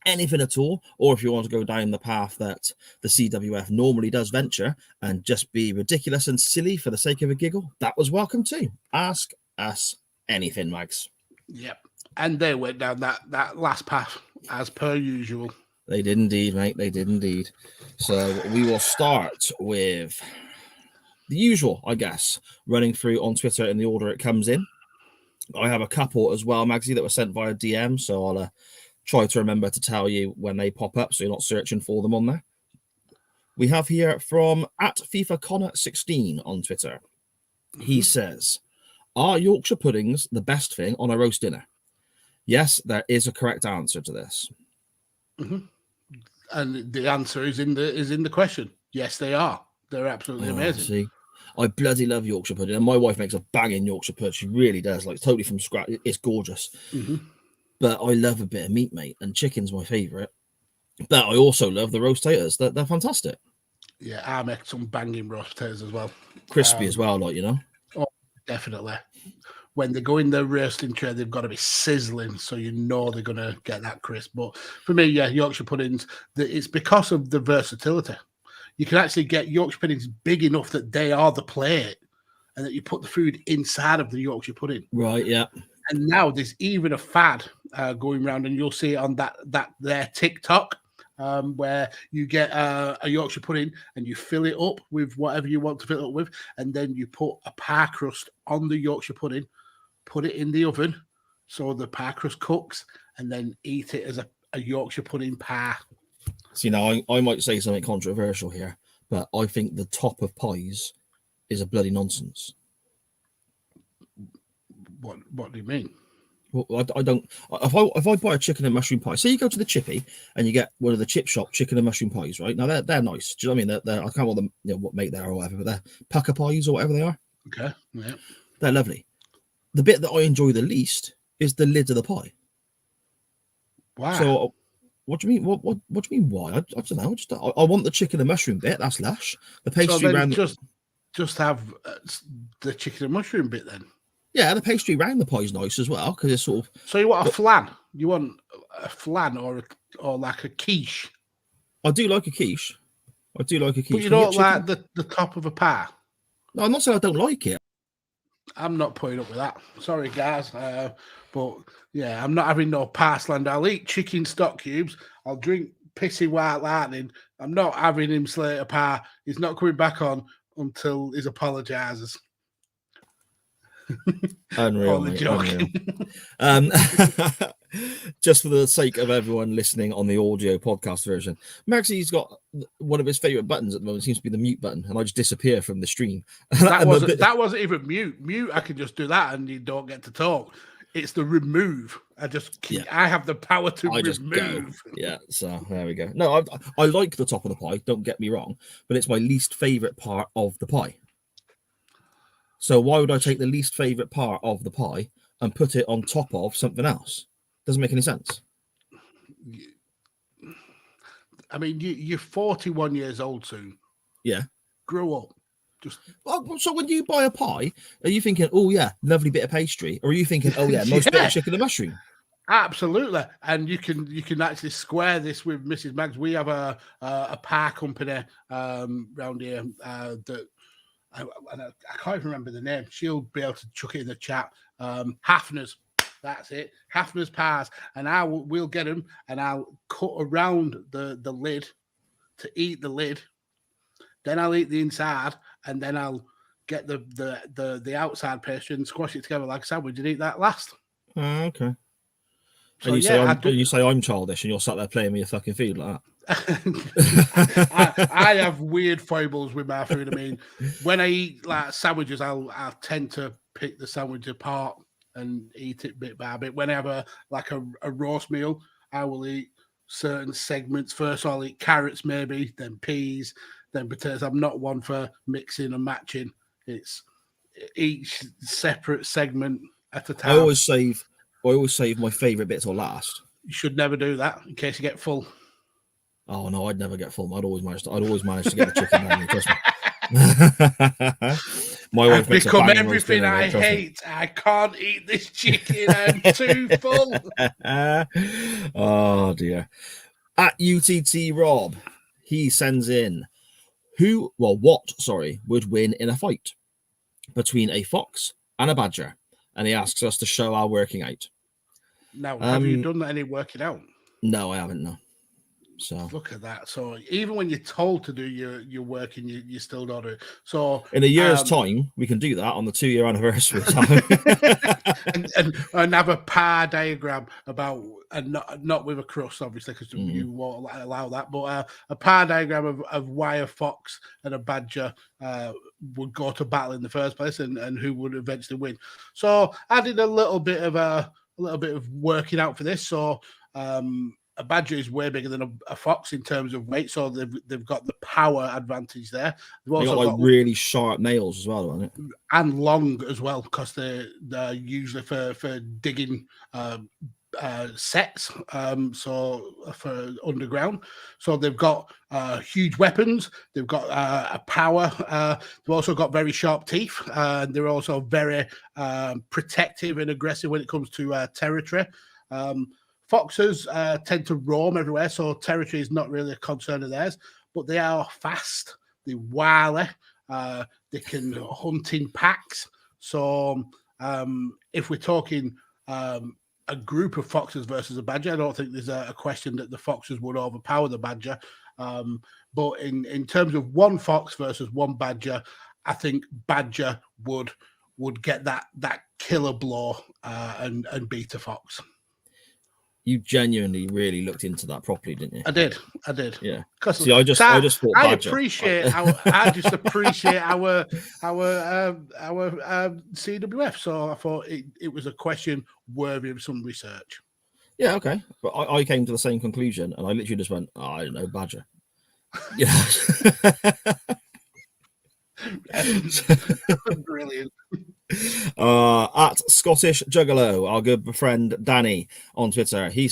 anything at all, or if you want to go down the path that the CWF normally does venture and just be ridiculous and silly for the sake of a giggle, that was welcome too. Ask us anything, Mags. Yep. And they went down that last path as per usual. They did indeed, mate. They did indeed. So we will start with the usual, I guess, running through on Twitter in the order it comes in. I have a couple as well, Magsy, that were sent via DM, so I'll try to remember to tell you when they pop up so you're not searching for them on there. We have here from @FIFAConnor16 on Twitter. He says, are Yorkshire puddings the best thing on a roast dinner? Yes, there is a correct answer to this. And the answer is in the question. Yes, they are. They're absolutely amazing. See, I bloody love Yorkshire pudding, and my wife makes a banging Yorkshire pudding. She really does, like totally from scratch. It's gorgeous. But I love a bit of meat, mate, and chicken's my favourite. But I also love the roast potatoes. They're fantastic. Yeah, I make some banging roast potatoes as well. Crispy as well, like, you know. Oh, definitely. When they go in the roasting tray, they've got to be sizzling, so you know they're going to get that crisp. But for me, yeah, Yorkshire puddings, it's because of the versatility. You can actually get Yorkshire puddings big enough that they are the plate and that you put the food inside of the Yorkshire pudding. Right, yeah. And now there's even a fad going around, and you'll see it on their TikTok, where you get a Yorkshire pudding and you fill it up with whatever you want to fill it up with, and then you put a pie crust on the Yorkshire pudding, put it in the oven so the pie crust cooks, and then eat it as a Yorkshire pudding pie. See, now I might say something controversial here, but I think the top of pies is a bloody nonsense. What do you mean? Well, I don't. If I buy a chicken and mushroom pie, say you go to the chippy and you get one of the chip shop chicken and mushroom pies, right? Now they're nice. Do you know what I mean? They're I can't remember them, you know, what make they are or whatever, but they're pucker pies or whatever they are. Okay, yeah, they're lovely. The bit that I enjoy the least is the lid of the pie. Wow. So, what do you mean? What do you mean? Why? I don't know. I want the chicken and mushroom bit. That's lush. The pastry around just have the chicken and mushroom bit then. Yeah, the pastry around the pie is nice as well because it's sort of. So you want a flan? You want a flan or like a quiche? I do like a quiche. But you don't like the top of a pie? No, I'm not saying I don't like it. I'm not putting up with that. Sorry, guys. But yeah, I'm not having no parsley. I'll eat chicken stock cubes. I'll drink pissy white lightning. I'm not having him slate a pie. He's not coming back on until he apologises. Unreal, mate, unreal. Just for the sake of everyone listening on the audio podcast version, Maxie's got one of his favorite buttons at the moment. Seems to be the mute button, and I just disappear from the stream. That wasn't even mute. Mute, I can just do that, and you don't get to talk. It's the remove. I have the power to remove. Yeah, so there we go. No, I like the top of the pie. Don't get me wrong, but it's my least favorite part of the pie. So why would I take the least favorite part of the pie and put it on top of something else? Doesn't make any sense. I mean, you're 41 years old soon. Yeah. Grow up. So when you buy a pie, are you thinking, oh yeah, lovely bit of pastry, or are you thinking, oh yeah, nice bit of chicken and mushroom? Absolutely, and you can actually square this with Mrs. Maggs. We have a pie company around here that. I can't even remember the name. She'll be able to chuck it in the chat. Hafner's, that's it. Hafner's pies, and we'll get them, and I'll cut around the lid to eat the lid. Then I'll eat the inside, and then I'll get the outside pastry and squash it together like a sandwich and eat that last. Okay. So, and you say I'm childish, and you're sat there playing with your fucking food like that. I have weird foibles with my food. I mean, when I eat like sandwiches, I'll tend to pick the sandwich apart and eat it bit by bit. When I have a roast meal, I will eat certain segments first. So I'll eat carrots maybe, then peas, then potatoes. I'm not one for mixing and matching. It's each separate segment at a time. I always save my favourite bits till last. You should never do that in case you get full. Oh no, I'd never get full. I'd always manage to get the chicken down. Trust me. My wife makes become everything I hate. I can't eat this chicken. I'm too full. Oh dear. At UTT Rob, he sends in what would win in a fight between a fox and a badger, and he asks us to show our working out. Now, have you done any working out? No, I haven't. No. So look at that. So even when you're told to do your work, and you still don't do it. So in a year's time, we can do that on the 2-year anniversary and have a par diagram about, and not with a cross, obviously, because you won't allow that. But a par diagram of why a fox and a badger would go to battle in the first place, and who would eventually win. So I did a little bit of working out for this. So. A badger is way bigger than a fox in terms of weight, so they've got the power advantage there. They've also got really sharp nails as well, don't they? And long as well, because they're usually for digging sets, so for underground. So they've got huge weapons. They've got a power. They've also got very sharp teeth. They're also very protective and aggressive when it comes to territory. Foxes tend to roam everywhere, so territory is not really a concern of theirs, but they are fast, they're wily, they can hunt in packs. So if we're talking a group of foxes versus a badger, I don't think there's a question that the foxes would overpower the badger. But in terms of one fox versus one badger, I think badger would get that killer blow and beat a fox. You genuinely really looked into that properly, didn't you? I did. Yeah. See, I just thought badger. I just appreciate our CWF. So I thought it was a question worthy of some research. Yeah, okay. But I came to the same conclusion, and I literally just went, I don't know, badger. Yeah. Brilliant. At Scottish Juggalo, our good friend Danny on Twitter, he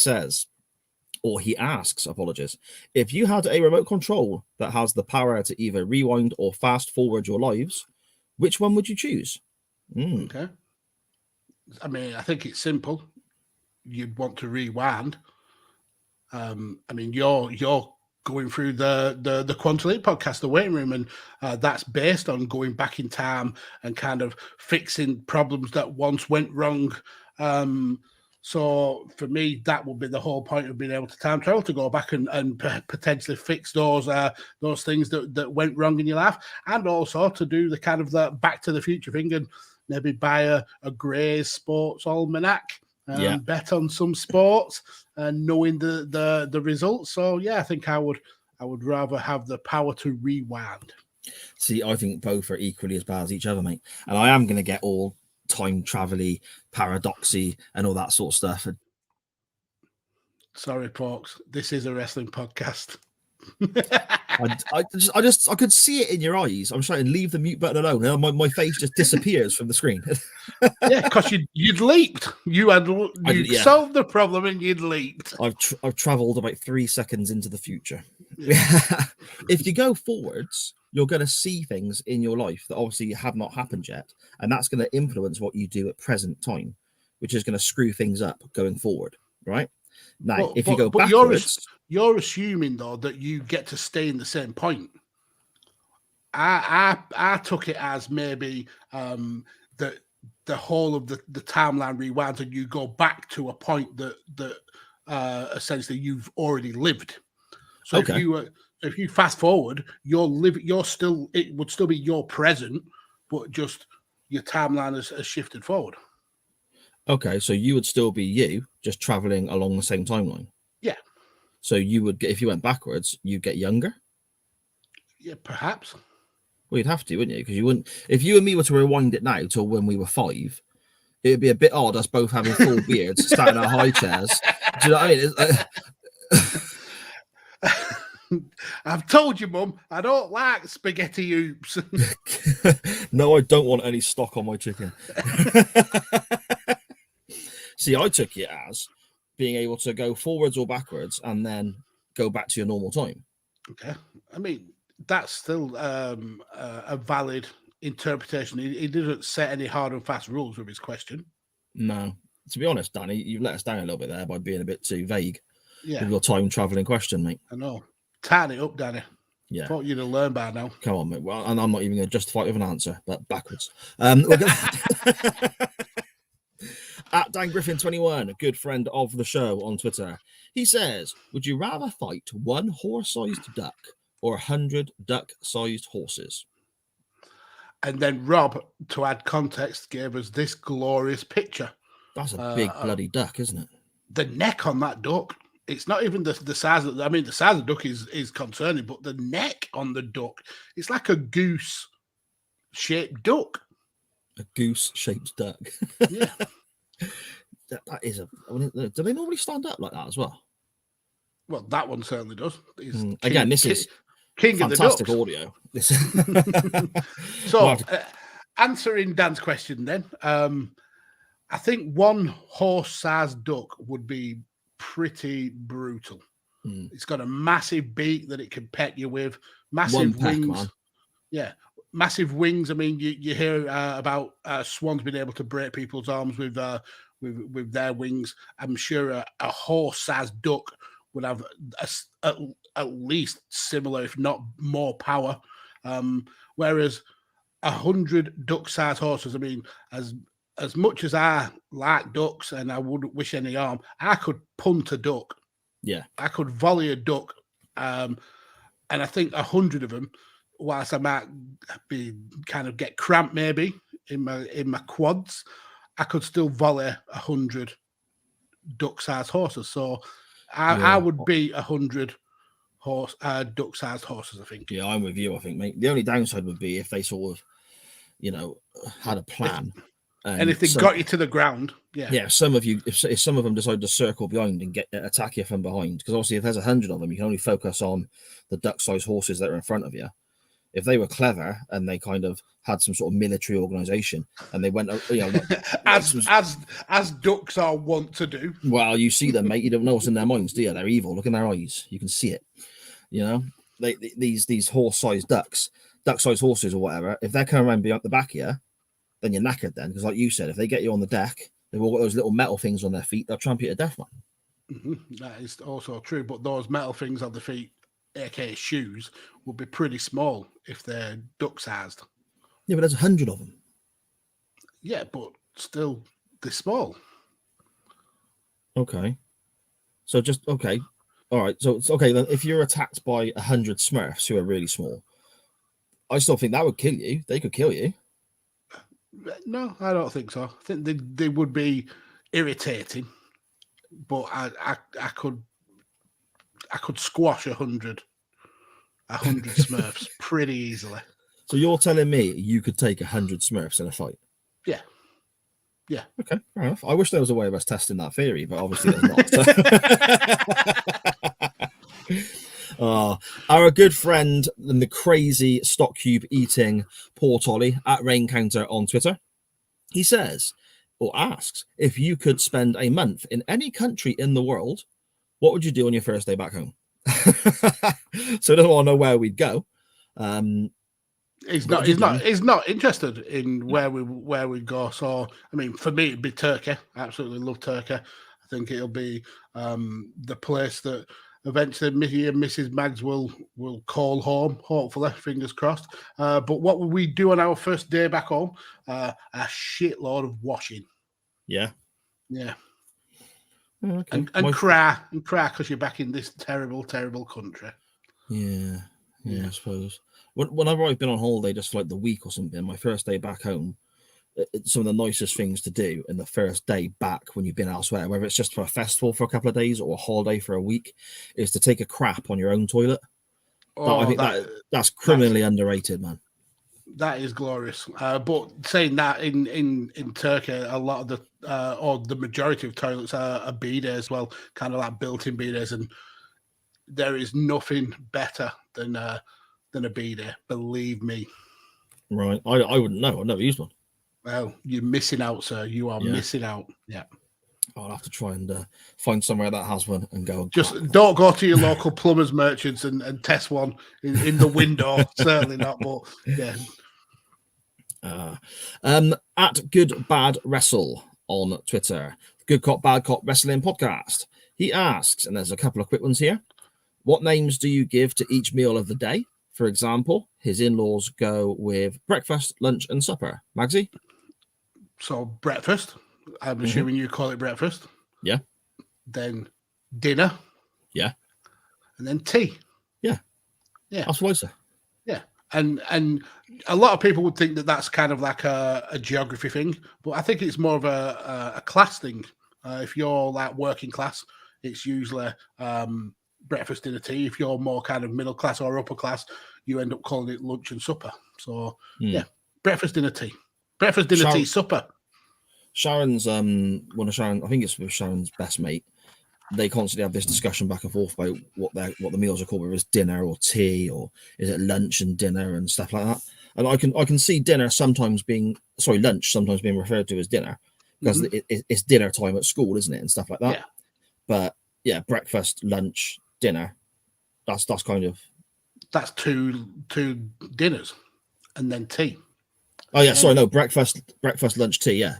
asks, if you had a remote control that has the power to either rewind or fast forward your lives, which one would you choose? Okay. I mean, I think it's simple. You'd want to rewind. I mean, you're going through the Quantum League podcast, the waiting room, and that's based on going back in time and kind of fixing problems that once went wrong. So for me, that would be the whole point of being able to time travel, to go back and potentially fix those things that went wrong in your life, and also to do the kind of the Back to the Future thing and maybe buy a Gray's Sports Almanac. Bet on some sports and knowing the results. So yeah, I think I would rather have the power to rewind. See, I think both are equally as bad as each other, mate. And I am going to get all time travel-y, paradoxy, and all that sort of stuff. Sorry, folks, this is a wrestling podcast. I could see it in your eyes. I'm trying to leave the mute button alone. My face just disappears from the screen. Yeah, because you'd leaped. You'd solved the problem and you'd leaped. I've travelled about 3 seconds into the future. If you go forwards, you're going to see things in your life that obviously have not happened yet, and that's going to influence what you do at present time, which is going to screw things up going forward, right? Now, if you go backwards... You're assuming, though, that you get to stay in the same point. I took it as maybe that the whole of the timeline rewinds and you go back to a point that essentially you've already lived. So if you fast forward, it would still be your present, but just your timeline has shifted forward. Okay, so you would still be you, just traveling along the same timeline. Yeah. So you would get, if you went backwards, you'd get younger? Yeah, perhaps. Well, you'd have to, wouldn't you? Because you wouldn't. If you and me were to rewind it now to when we were 5, it'd be a bit odd us both having full beards, sat in our high chairs. Do you know what I mean? I've told you, Mum, I don't like spaghetti hoops. No, I don't want any stock on my chicken. See, I took it as being able to go forwards or backwards and then go back to your normal time. Okay. I mean, that's still a valid interpretation. He didn't set any hard and fast rules with his question. No. To be honest, Danny, you've let us down a little bit there by being a bit too vague Yeah. with your time traveling question, mate. I know. Tighten it up, Danny. Yeah. Thought you'd have learned by now. Come on, mate. Well, and I'm not even going to justify it with an answer, but backwards. At Dan Griffin 21, a good friend of the show on Twitter, he says, would you rather fight one horse-sized duck or 100 duck-sized horses? And then Rob, to add context, gave us this glorious picture. That's a big bloody duck, isn't it? The neck on that duck. It's not even the size of, I mean, the size of the duck is concerning, but the neck on the duck, it's like a goose-shaped duck. A goose-shaped duck. Yeah. That is do they normally stand up like that as well? Well, that one certainly does. Again, this is king fantastic of the ducks. audio. So, answering Dan's question then, I think one horse-sized duck would be pretty brutal. It's got a massive beak that it can peck you with, massive wings. Man. Yeah, massive wings. I mean, you hear about swans being able to break people's arms with their wings. I'm sure a horse-sized duck would have at least similar, if not more, power. Whereas 100 duck-sized horses, I mean, as much as I like ducks and I wouldn't wish any harm, I could punt a duck. Yeah. I could volley a duck. And I think 100 of them, whilst I might be kind of get cramped maybe in my quads, I could still volley 100 duck-sized horses. So I would beat 100 duck-sized horses, I think. Yeah, I'm with you, I think, mate. The only downside would be if they sort of, had a plan. And if they got you to the ground, yeah. Some of you, if some of them decide to circle behind and attack you from behind, because obviously if there's 100 of them, you can only focus on the duck-sized horses that are in front of you. If they were clever and they kind of had some sort of military organization and they went, as ducks are wont to do. Well, you see them, mate. You don't know what's in their minds, do you? They're evil. Look in their eyes. You can see it. These horse-sized ducks, duck-sized horses or whatever. If they're coming around behind the back of you, then you're knackered then, because like you said, if they get you on the deck, they've all got those little metal things on their feet, they'll tramp you to death, man. Mm-hmm. That is also true, but those metal things on the feet, aka shoes, will be pretty small if they're duck-sized. Yeah, but there's 100 of them. Yeah, but still, they're small. Okay. So just, okay. All right. So it's okay, then if you're attacked by 100 Smurfs who are really small, I still think that would kill you. They could kill you. No, I don't think so. I think they would be irritating, but I could squash 100 Smurfs pretty easily. So you're telling me you could take 100 Smurfs in a fight? Yeah. Yeah. Okay, fair enough. I wish there was a way of us testing that theory, but obviously there's not. Our good friend and the crazy stock cube eating Port Ollie at Rain Counter on Twitter, he says or asks, if you could spend a month in any country in the world, what would you do on your first day back home? So he doesn't want to know where we'd go. He's not interested in where we go. So I mean, for me, it'd be Turkey. I absolutely love Turkey. I think it'll be the place that eventually me and Mrs. Maggs will call home, hopefully, fingers crossed. But what will we do on our first day back home? A shitload of washing. Yeah. Yeah. Okay. And cry because you're back in this terrible, terrible country. Yeah, I suppose. Whenever I've been on holiday, just like the week or something, my first day back home, some of the nicest things to do in the first day back when you've been elsewhere, whether it's just for a festival for a couple of days or a holiday for a week, is to take a crap on your own toilet. I think that's criminally underrated, man. That is glorious. But saying that, in Turkey, a lot of the majority of toilets are bidets as well, kind of like built-in bidets, and there is nothing better than a bidet. Believe me. Right, I wouldn't know. I've never used one. Well, you're missing out, sir. You are missing out. Yeah. I'll have to try and find somewhere that has one and go. Just don't go to your local plumbers merchants and test one in the window. Certainly not. But yeah. At Good Bad Wrestle on Twitter, Good Cop Bad Cop Wrestling Podcast. He asks, and there's a couple of quick ones here. What names do you give to each meal of the day? For example, his in-laws go with breakfast, lunch, and supper. Magsy? So breakfast. I'm assuming you call it breakfast. Yeah. Then dinner. Yeah. And then tea. Yeah. Yeah. That's what I say. Yeah. And a lot of people would think that that's kind of like a geography thing, but I think it's more of a class thing. If you're like working class, it's usually breakfast, dinner, tea. If you're more kind of middle class or upper class, you end up calling it lunch and supper. So yeah, breakfast, dinner, tea. Breakfast, dinner, tea, supper. Sharon's one of Sharon, I think it's with Sharon's best mate. They constantly have this discussion back and forth about what the meals are called, whether it's dinner or tea, or is it lunch and dinner and stuff like that. And I can see lunch sometimes being referred to as dinner because it's dinner time at school, isn't it, and stuff like that. Yeah. But yeah, breakfast, lunch, dinner. That's kind of two dinners, and then tea. Oh yeah, sorry, no, breakfast, lunch, tea. Yeah.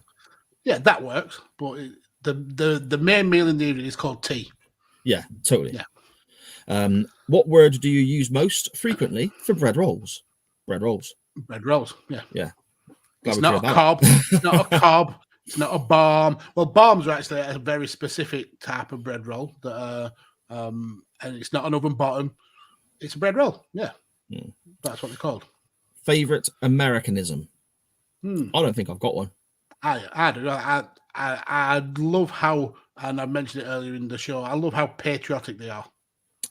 Yeah, that works, but the main meal in the evening is called tea. Yeah, totally. Yeah. What word do you use most frequently for bread rolls? Bread rolls. Bread rolls. Yeah. Yeah. It's not a cob. It's not a cob. It's not a balm. Well, balms are actually a very specific type of bread roll that, and it's not an oven bottom. It's a bread roll. Yeah. That's what they're called. Favorite Americanism? I don't think I've got one. I do. I love how, and I mentioned it earlier in the show, I love how patriotic they are.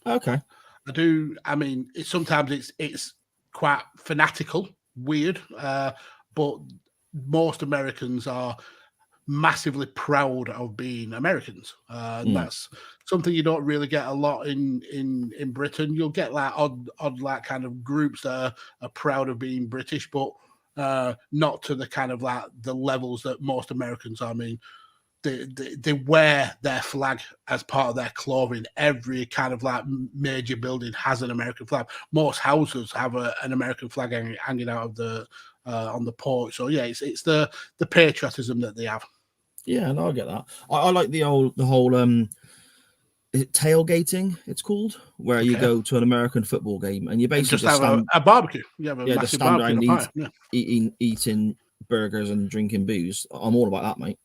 Okay. I do. I mean, sometimes it's quite fanatical, weird, but most Americans are massively proud of being Americans. That's something you don't really get a lot in Britain. You'll get like odd like kind of groups that are proud of being British, but not to the kind of like the levels that most Americans are. I mean, they wear their flag as part of their clothing. Every kind of like major building has an American flag. Most houses have an American flag hanging out of the on the porch. So yeah, it's the patriotism that they have. Yeah, no, I get that. I like the whole is it tailgating? It's called, where you go to an American football game and you basically just have a barbecue. You have a massive barbecue, eating burgers and drinking booze. I'm all about that, mate.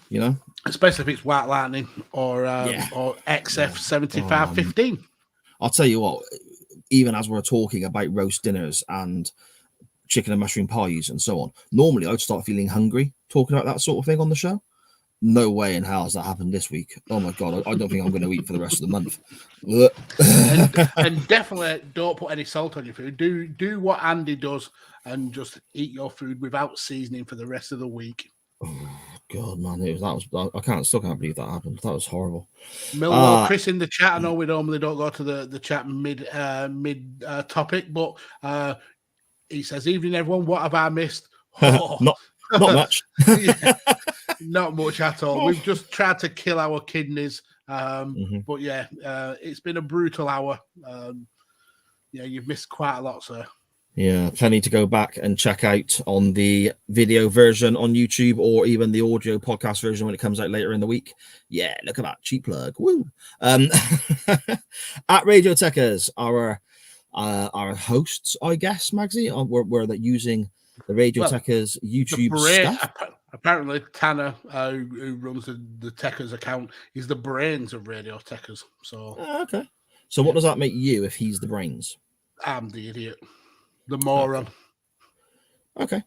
You know, especially if it's White Lightning or XF 7515. I'll tell you what. Even as we're talking about roast dinners and chicken and mushroom pies and so on, normally I'd start feeling hungry talking about that sort of thing on the show. No way in hell has that happened this week. Oh my God, I don't think I'm going to eat for the rest of the month. and definitely don't put any salt on your food. Do what Andy does and just eat your food without seasoning for the rest of the week. Oh God, man, I still can't believe that happened. That was horrible. Millwall Chris in the chat. I know we normally don't go to the chat mid topic, but he says, "Evening, everyone. What have I missed?" Oh. Not much. Yeah, not much at all. We've just tried to kill our kidneys. But yeah, it's been a brutal hour. Yeah, you've missed quite a lot, sir. Yeah, plenty to go back and check out on the video version on YouTube, or even the audio podcast version when it comes out later in the week. Yeah, look at that cheap plug. Woo! At Radio Tekkers, our hosts, I guess, Magsy, were that using the Radio Tekkers YouTube stuff. Apparently, Tanner, who runs the Tekkers account, is the brains of Radio Tekkers. So okay. So what does that make you if he's the brains? I'm the idiot. The moron. Okay.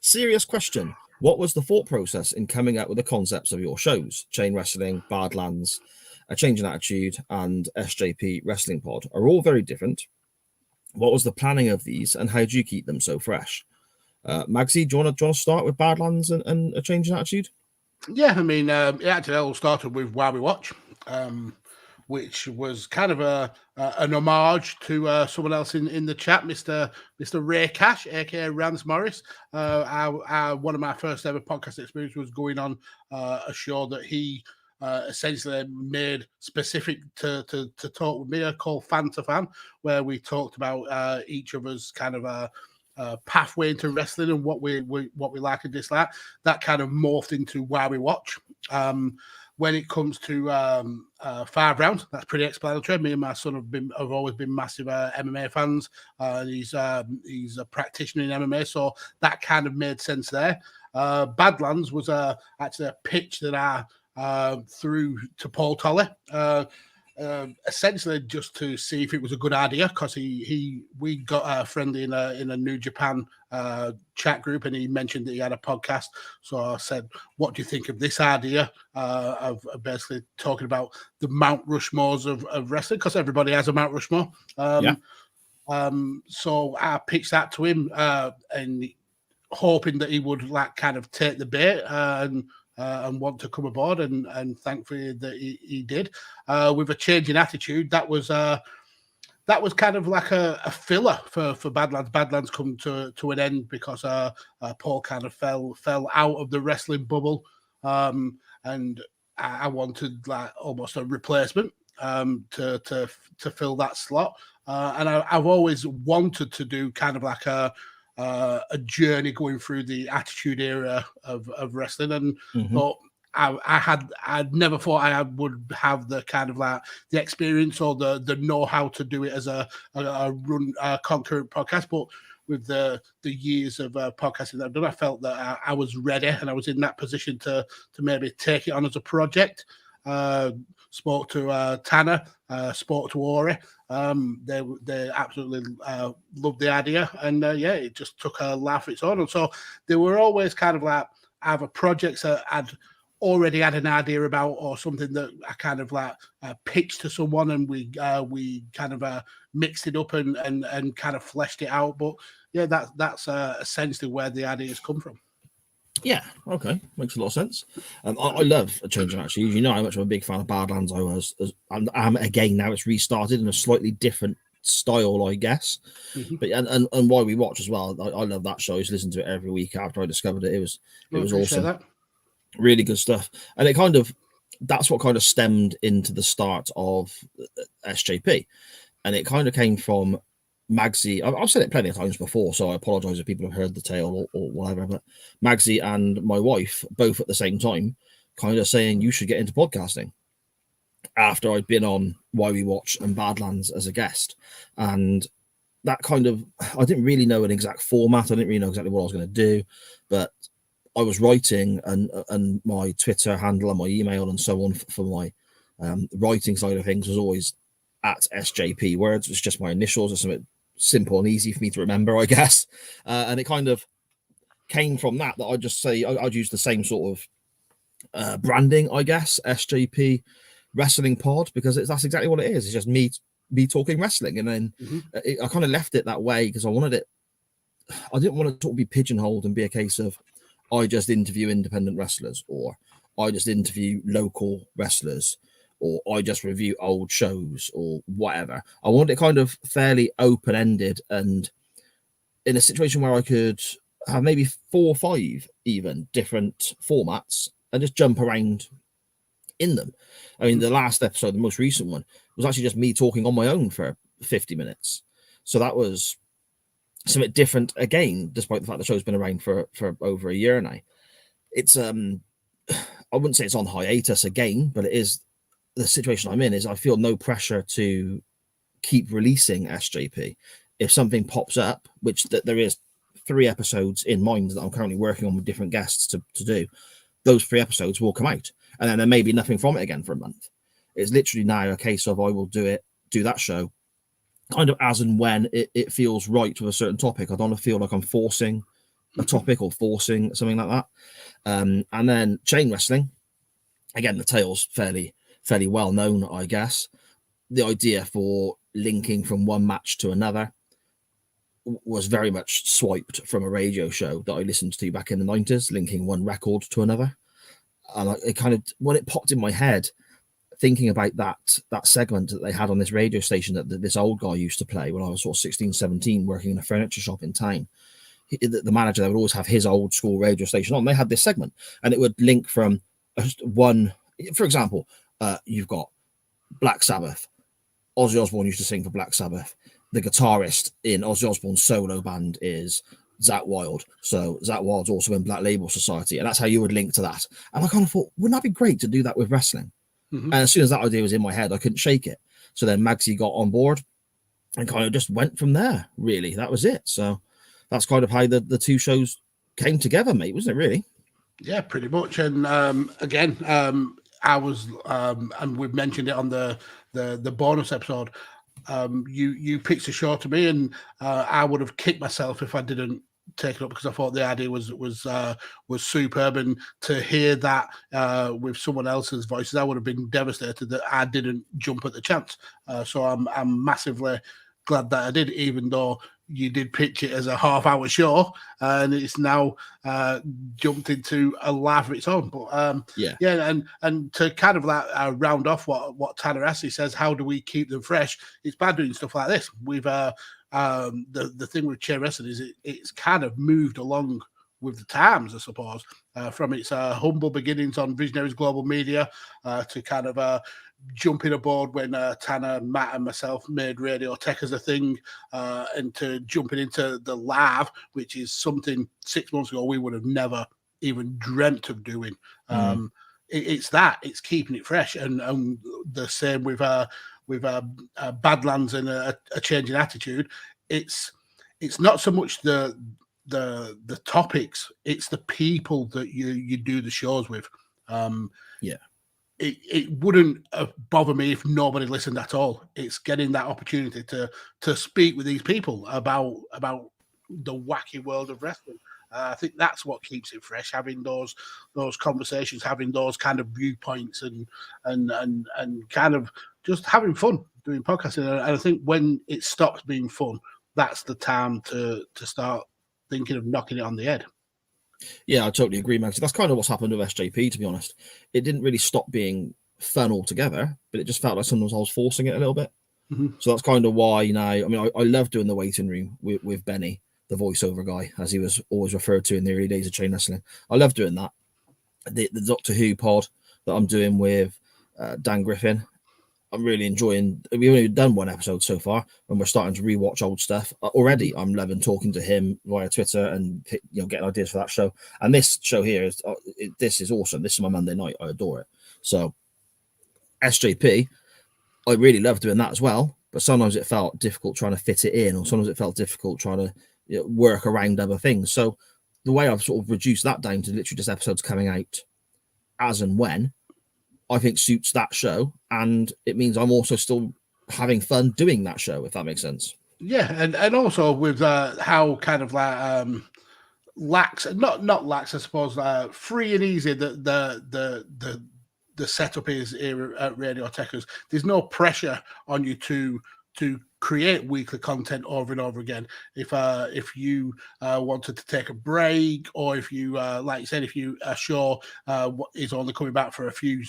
Serious question. What was the thought process in coming up with the concepts of your shows? Chain Wrestling, Badlands, A Change in Attitude, and SJP Wrestling Pod are all very different. What was the planning of these, and how do you keep them so fresh? Magsy, do you want to start with Badlands and A Change in Attitude? Yeah, I mean, it actually all started with Why We Watch. which was kind of an homage to someone else in the chat, Mr. Ray Cash, aka Rance Morris. One of my first ever podcast experience was going on a show that he essentially made specific to talk with me, called Fan to Fan, where we talked about each of us kind of pathway into wrestling and what we like and dislike. That kind of morphed into Why We Watch. When it comes to 5 rounds, that's pretty explanatory. Me and my son have always been massive MMA fans. He's a practitioner in MMA, so that kind of made sense there. Badlands was actually a pitch that I threw to Paul Tolley, essentially just to see if it was a good idea, because we got friendly in a New Japan chat group, and he mentioned that he had a podcast. So I said, what do you think of this idea of basically talking about the Mount Rushmores of wrestling, because everybody has a Mount Rushmore. So I pitched that to him, and hoping that he would kind of take the bait and want to come aboard, and thankfully that he did. With a change in attitude, that was kind of like a filler for Badlands. Badlands come to an end because Paul kind of fell out of the wrestling bubble, and I wanted like almost a replacement to fill that slot. And I've always wanted to do kind of like a journey going through the Attitude Era of wrestling, and thought I'd never thought I would have the kind of like the experience or the know-how to do it as a concurrent podcast. But with the years of podcasting that I've done, I felt that I was ready, and I was in that position to maybe take it on as a project. Spoke to Tanner, spoke to Ori. They absolutely loved the idea, and it just took a life of its own. And so they were always kind of like either projects that I'd already had an idea about, or something that I kind of like pitched to someone, and we kind of mixed it up and kind of fleshed it out. But yeah, that's essentially where the ideas come from. Yeah, okay, makes a lot of sense. I love a change of attitude. You know how much I'm a big fan of Badlands. I was, I'm again now. It's restarted in a slightly different style, I guess. But and Why We Watch as well. I love that show. I used to listen to it every week after I discovered it. It was awesome. That. Really good stuff. And that's what kind of stemmed into the start of SJP, and it kind of came from Magsy. I've said it plenty of times before, so I apologize if people have heard the tale or whatever, but Magsy and my wife both at the same time kind of saying you should get into podcasting after I'd been on Why We Watch and Badlands as a guest. And that kind of, I didn't really know an exact format. I didn't really know exactly what I was going to do, but I was writing, and my Twitter handle and my email and so on for my writing side of things was always at SJP Words. It's just my initials. It's something simple and easy for me to remember, I guess. And it kind of came from that I'd just say I'd use the same sort of branding, I guess, SJP Wrestling Pod, because that's exactly what it is. It's just me talking wrestling. And then I kind of left it that way because I didn't want it to be pigeonholed and be a case of I just interview independent wrestlers, or I just interview local wrestlers, or I just review old shows, or whatever. I want it kind of fairly open-ended, and in a situation where I could have maybe 4 or 5 even different formats and just jump around in them. I mean, the last episode, the most recent one, was actually just me talking on my own for 50 minutes. So that was something different again, despite the fact the show's been around for over a year now. It's I wouldn't say it's on hiatus again, but it is. The situation I'm in is I feel no pressure to keep releasing SJP. If something pops up, which there is 3 episodes in mind that I'm currently working on with different guests to do, those 3 episodes will come out, and then there may be nothing from it again for a month. It's literally now a case of I will do that show kind of as and when it feels right with a certain topic. I don't feel like I'm forcing a topic or forcing something like that. And then chain wrestling, again, the tale's fairly well known, I guess. The idea for linking from one match to another was very much swiped from a radio show that I listened to back in the 90s, linking one record to another. And it kind of, when it popped in my head, thinking about that segment that they had on this radio station that this old guy used to play when I was sort of 16, 17, working in a furniture shop in town. The manager, they would always have his old school radio station on. They had this segment, and it would link from one, for example, you've got Black Sabbath. Ozzy Osbourne used to sing for Black Sabbath. The guitarist in Ozzy Osbourne's solo band is Zakk Wylde. So Zakk Wylde's also in Black Label Society, and that's how you would link to that. And I kind of thought, wouldn't that be great to do that with wrestling? Mm-hmm. And as soon as that idea was in my head, I couldn't shake it. So then Magsy got on board and kind of just went from there, really. That was it. So that's kind of how the two shows came together, mate, wasn't it, really? Yeah, pretty much. And again, I was, and we've mentioned it on the bonus episode, you pitched a show to me, and I would have kicked myself if I didn't take it up, because I thought the idea was superb, and to hear that with someone else's voices, I would have been devastated that I didn't jump at the chance. So I'm massively glad that I did, even though you did pitch it as a half-hour show, and it's now jumped into a life of its own. But and to kind of like round off what Tanner Ashley says, how do we keep them fresh? It's by doing stuff like this. We've the thing with chain wrestling is it's kind of moved along with the times, I suppose, from its humble beginnings on Visionaries Global Media to kind of jumping aboard when Tanner, Matt, and myself made Radio Tekkers a thing, and to jumping into the live, which is something 6 months ago we would have never even dreamt of doing. It's keeping it fresh, and the same with Badlands and a change in attitude. It's not so much the topics, it's the people that you do the shows with. It wouldn't bother me if nobody listened at all. It's getting that opportunity to speak with these people about the wacky world of wrestling. I think that's what keeps it fresh, having those conversations, having those kind of viewpoints, and kind of just having fun doing podcasting. And I think when it stops being fun, that's the time to start thinking of knocking it on the head. Yeah, I totally agree, man. So that's kind of what's happened with SJP, to be honest. It didn't really stop being fun altogether, but it just felt like sometimes I was forcing it a little bit. Mm-hmm. So that's kind of why now, I mean, I love doing the waiting room with Benny, the voiceover guy, as he was always referred to in the early days of chain wrestling. I love doing that. The Doctor Who pod that I'm doing with Dan Griffin, I'm really enjoying. We've only done one episode so far, and we're starting to rewatch old stuff. Already, I'm loving talking to him via Twitter and getting ideas for that show. And this show here is this is awesome. This is my Monday night. I adore it. So SJP, I really love doing that as well. But sometimes it felt difficult trying to fit it in, or sometimes it felt difficult trying to work around other things. So the way I've sort of reduced that down to literally just episodes coming out as and when, I think suits that show, and it means I'm also still having fun doing that show, if that makes sense. Yeah, and also with how kind of like lax, not lax, I suppose, free and easy the setup is here at Radio Tekkers. There's no pressure on you to create weekly content over and over again. If you wanted to take a break, or if you like you said, if a show is only coming back for a few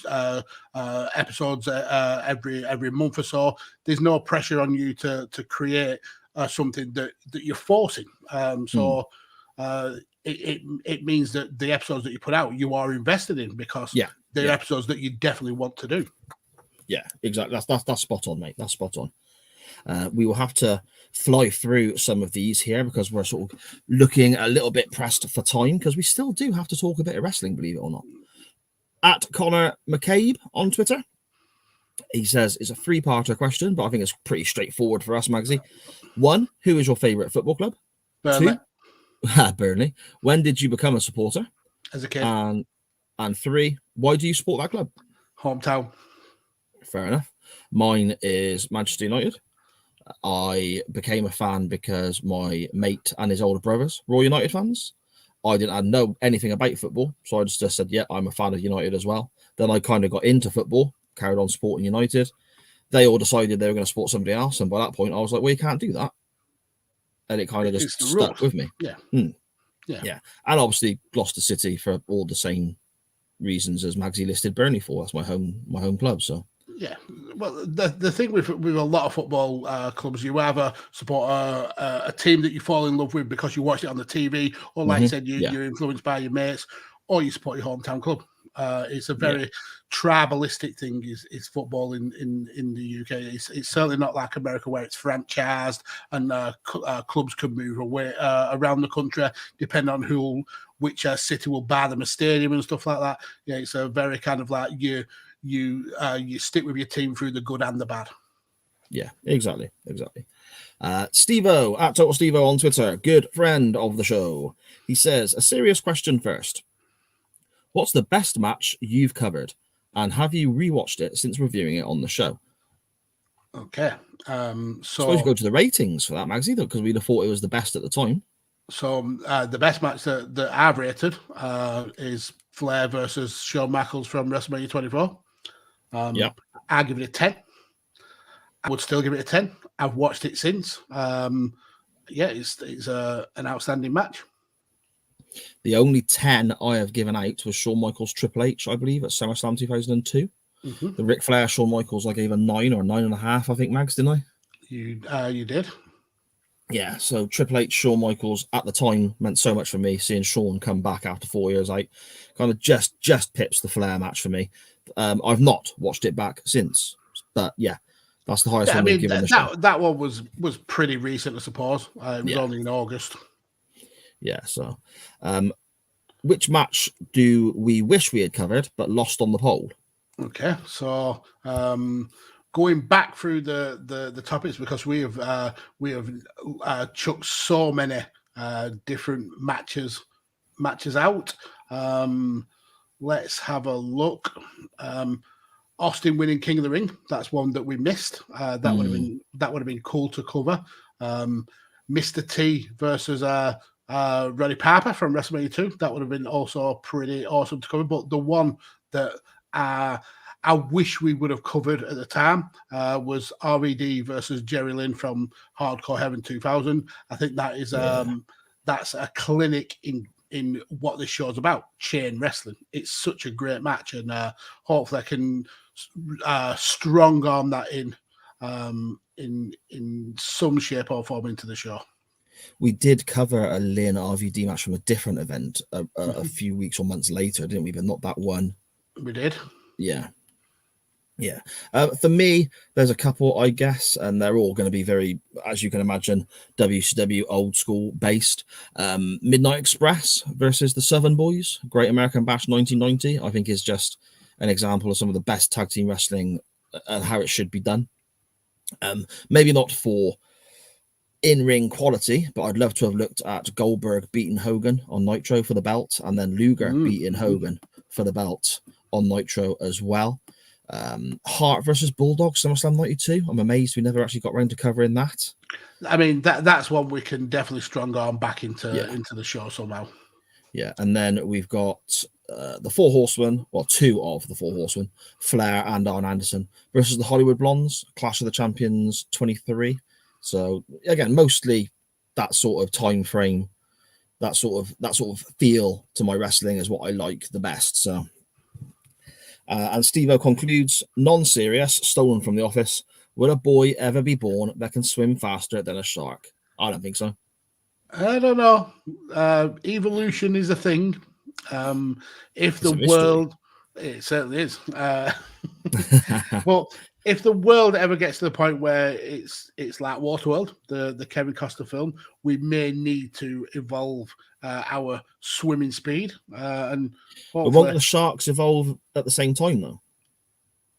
episodes every month or so, there's no pressure on you to create something that you're forcing. It means that the episodes that you put out, you are invested in, because they're episodes that you definitely want to do. Yeah, exactly. That's spot on, mate. That's spot on. We will have to fly through some of these here because we're sort of looking a little bit pressed for time, because we still do have to talk a bit of wrestling, believe it or not. At Connor McCabe on Twitter, he says it's a three-parter question, but I think it's pretty straightforward for us, Magsy. 1, who is your favourite football club? Burnley. 2, Burnley. When did you become a supporter? As a kid. And 3, why do you support that club? Hometown. Fair enough. Mine is Manchester United. I became a fan because my mate and his older brothers were all United fans. I didn't know anything about football, so I just said, yeah, I'm a fan of United as well. Then I kind of got into football, carried on supporting United. They all decided they were going to support somebody else, and by that point I was like, well, you can't do that. And it kind of just stuck with me. Yeah. Yeah. And obviously Gloucester City for all the same reasons as Magsy listed Burnley for. That's my home club. So Yeah, well, the thing with a lot of football clubs, you either support a team that you fall in love with because you watched it on the TV, or like you said, you're influenced by your mates, or you support your hometown club. It's a very tribalistic thing. Is football in the UK? It's certainly not like America where it's franchised and clubs can move away around the country depending on which city will buy them a stadium and stuff like that. Yeah, it's a very kind of like you stick with your team through the good and the bad. Yeah, exactly. Steve-O, at Total Steve-O on Twitter, good friend of the show. He says, a serious question first. What's the best match you've covered? And have you rewatched it since reviewing it on the show? Okay. So suppose you go to the ratings for that, Magsy, because we'd have thought it was the best at the time. So the best match that I've rated is Flair versus Shawn Michaels from WrestleMania 24. I give it a 10. I would still give it a 10. I've watched it since. It's an outstanding match. The only 10 I have given out was Shawn Michaels Triple H, I believe, at SummerSlam 2002. The Ric Flair Shawn Michaels I gave a 9 or 9.5, I think, Mags, didn't I? You did. Yeah, so Triple H Shawn Michaels at the time meant so much for me. Seeing Shawn come back after 4 years out kind of just pips the Flair match for me. I've not watched it back since, but yeah, that's the highest one we've given the show. That one was pretty recent, I suppose. It was only in August. Yeah, so which match do we wish we had covered but lost on the poll? Okay, so going back through the topics, because we have chucked so many different matches out. Let's have a look. Austin winning King of the Ring. That's one that we missed. That would have been cool to cover. Mr. T versus Roddy Piper from WrestleMania 2. That would have been also pretty awesome to cover. But the one that I wish we would have covered at the time was RVD versus Jerry Lynn from Hardcore Heaven 2000. I think that is that's a clinic in what this show's about, chain wrestling. It's such a great match, and hopefully I can strong arm that in some shape or form into the show. We did cover a Lynn RVD match from a different event a few weeks or months later, didn't we? But not that one. We did. Yeah. For me, there's a couple, I guess, and they're all going to be very, as you can imagine, WCW old school based. Midnight Express versus the Southern Boys, Great American Bash 1990, I think is just an example of some of the best tag team wrestling and how it should be done. Maybe not for in-ring quality, but I'd love to have looked at Goldberg beating Hogan on Nitro for the belt, and then Luger beating Hogan for the belt on Nitro as well. Hart versus Bulldog, SummerSlam 92. I'm amazed we never actually got around to covering that. I mean, that's one we can definitely strong arm back into the show somehow. Yeah, and then we've got the Four Horsemen, well, two of the Four Horsemen, Flair and Arn Anderson versus the Hollywood Blondes, Clash of the Champions 23. So again, mostly that sort of time frame, that sort of feel to my wrestling is what I like the best. So. And Steve-O concludes, non-serious, stolen from The Office. Will a boy ever be born that can swim faster than a shark? I don't think so. I don't know. Evolution is a thing. If the world, it certainly is. Well, if the world ever gets to the point where it's like Waterworld, the Kevin Costner film, we may need to evolve our swimming speed. And but won't the sharks evolve at the same time, though?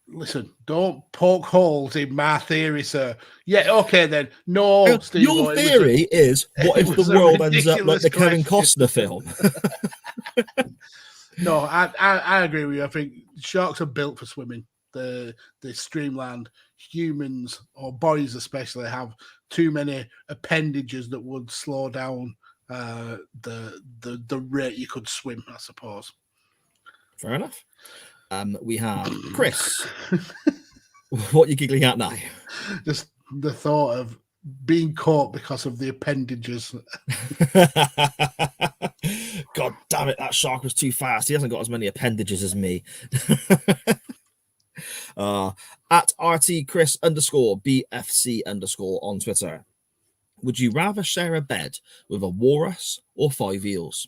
Listen, don't poke holes in my theory, sir. Yeah, okay then. No, Steve. Your theory is, what if the world ends up like the Kevin Costner film? No, I agree with you. I think sharks are built for swimming. The streamlined humans, or boys especially, have too many appendages that would slow down the rate you could swim, I suppose. Fair enough. We have Chris. What are you giggling at now? Just the thought of being caught because of the appendages. God damn it, that shark was too fast. He hasn't got as many appendages as me. At RT Chris _BFC_ on Twitter. Would you rather share a bed with a walrus or 5 eels?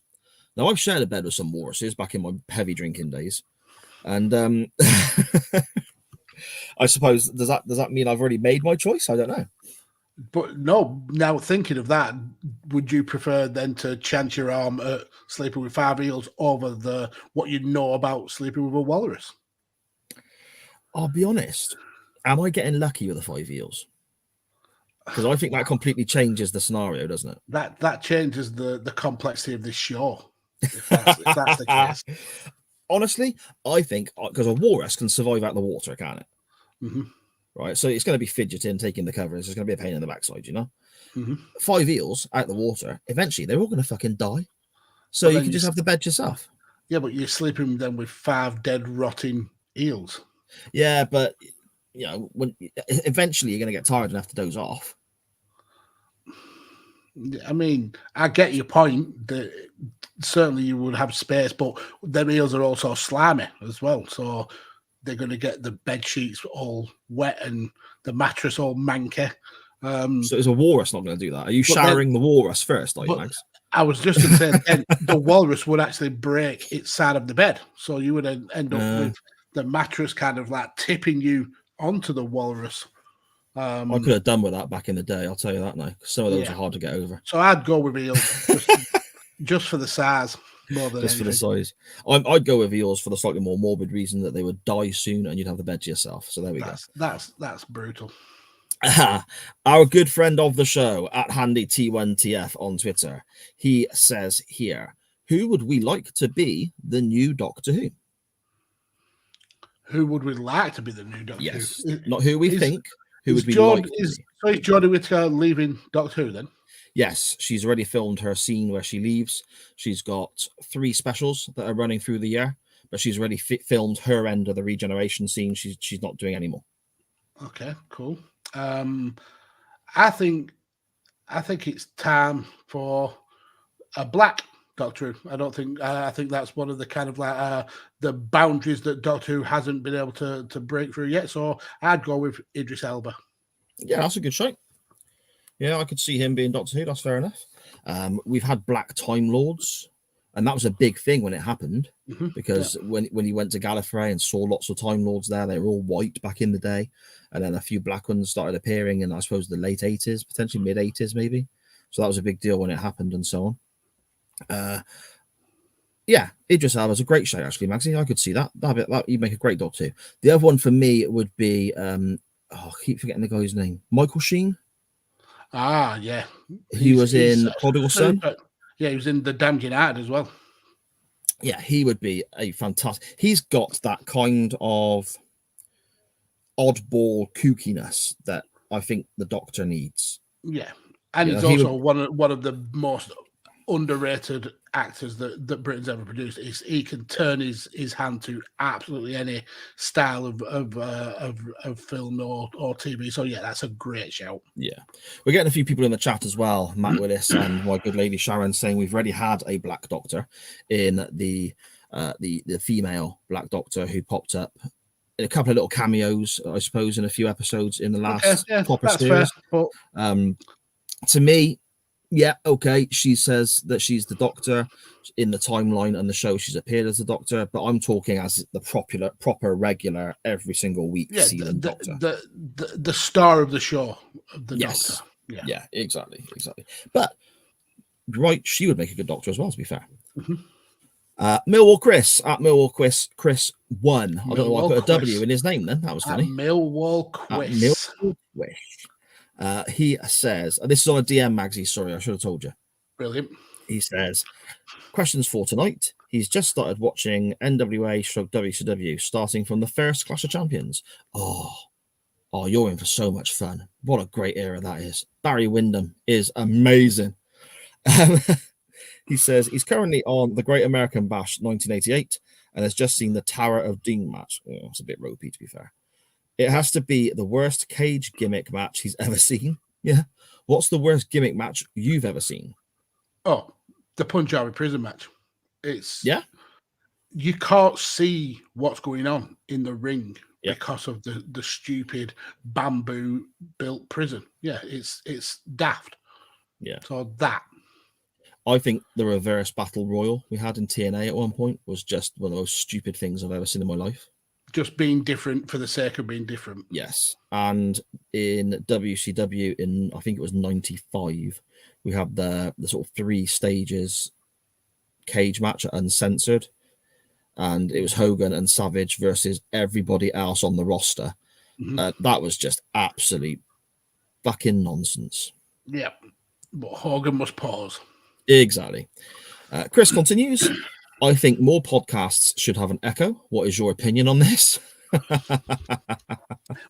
Now, I've shared a bed with some walruses back in my heavy drinking days. And I suppose, does that mean I've already made my choice? I don't know. But no, now thinking of that, would you prefer then to chance your arm at sleeping with 5 eels over what you know about sleeping with a walrus? I'll be honest. Am I getting lucky with the 5 eels? Because I think that completely changes the scenario, doesn't it? That changes the complexity of this show. If that's the case. Honestly, I think because a walrus can survive out the water, can't it? Mm-hmm. Right, so it's going to be fidgeting, taking the covers. It's going to be a pain in the backside, you know. Mm-hmm. 5 eels out the water. Eventually, they're all going to fucking die. So you can just have the bed yourself. Yeah, but you're sleeping then with 5 dead, rotting eels. Yeah, but you know, when eventually you're going to get tired and have to doze off. I mean, I get your point that certainly you would have space, but them eels are also slimy as well. So they're going to get the bed sheets all wet and the mattress all manky. So is a walrus not going to do that? Are you showering the walrus first, are you, Max? I was just going to say then, the walrus would actually break its side of the bed. So you would end up with the mattress kind of like tipping you onto the walrus. I could have done with that back in the day, I'll tell you that now. Some of those are hard to get over. So I'd go with eels just for the size more than anything. For the size. I'd go with eels for the slightly more morbid reason that they would die soon and you'd have the bed to yourself. So there we go. That's brutal. Our good friend of the show at HandyT1TF on Twitter, he says here, who would we like to be the new Doctor Who? Who would we like to be the new Doctor Who? Not who we think. Who would we like to be? So is Jodie Whittaker leaving Doctor Who then? Yes, she's already filmed her scene where she leaves. She's got 3 specials that are running through the year, but she's already filmed her end of the regeneration scene. She's not doing anymore. Okay, cool. I think it's time for a black Doctor Who. I think that's one of the kind of like the boundaries that Doctor Who hasn't been able to break through yet. So I'd go with Idris Elba. Yeah, that's a good shot. Yeah, I could see him being Doctor Who. That's fair enough. We've had Black Time Lords, and that was a big thing when it happened because when you went to Gallifrey and saw lots of Time Lords there, they were all white back in the day, and then a few black ones started appearing in, I suppose, the late 80s, potentially mid 80s, maybe. So that was a big deal when it happened and so on. Idris Elba's a great show, actually, Maxie. I could see that. You'd make a great Doctor Who. The other one for me would be, I keep forgetting the guy's name, Michael Sheen. Ah, yeah. He was in Prodigal Son. Yeah, he was in The Damned United as well. Yeah, he would be a fantastic. He's got that kind of oddball kookiness that I think the Doctor needs. Yeah, and he's also one of the most underrated actors that Britain's ever produced. He can turn his hand to absolutely any style of film or TV. So yeah, that's a great shout. Yeah, we're getting a few people in the chat as well. Matt Willis and my good lady Sharon saying we've already had a Black Doctor in the female Black Doctor who popped up in a couple of little cameos, I suppose, in a few episodes in the last proper series. To me, yeah, okay. She says that she's the Doctor in the timeline and the show. She's appeared as the Doctor, but I'm talking as the proper, regular, every single week season Doctor. The star of the show, the Doctor. Yeah, exactly. But right, she would make a good Doctor as well. To be fair. Millwall Chris at Millwall Chris 1. I don't know why I put a W in his name then. That was funny. Millwall Quiz. He says, this is on a DM, Magsy. Sorry, I should have told you. Brilliant. He says, questions for tonight. He's just started watching NWA/WCW, starting from the first Clash of Champions. Oh, you're in for so much fun. What a great era that is. Barry Windham is amazing. He says he's currently on the Great American Bash 1988 and has just seen the Tower of Doom match. Oh, it's a bit ropey, to be fair. It has to be the worst cage gimmick match he's ever seen. Yeah. What's the worst gimmick match you've ever seen? Oh, the Punjabi prison match. You can't see what's going on in the ring because of the stupid bamboo built prison. Yeah, it's daft. Yeah. So that. I think the reverse battle royal we had in TNA at one point was just one of the most stupid things I've ever seen in my life. Just being different for the sake of being different. Yes. And in WCW in, I think it was 95, we had the sort of 3 stages cage match at Uncensored. And it was Hogan and Savage versus everybody else on the roster. Mm-hmm. That was just absolute fucking nonsense. Yeah. But Hogan must pause. Exactly. Chris continues. I think more podcasts should have an echo. What is your opinion on this?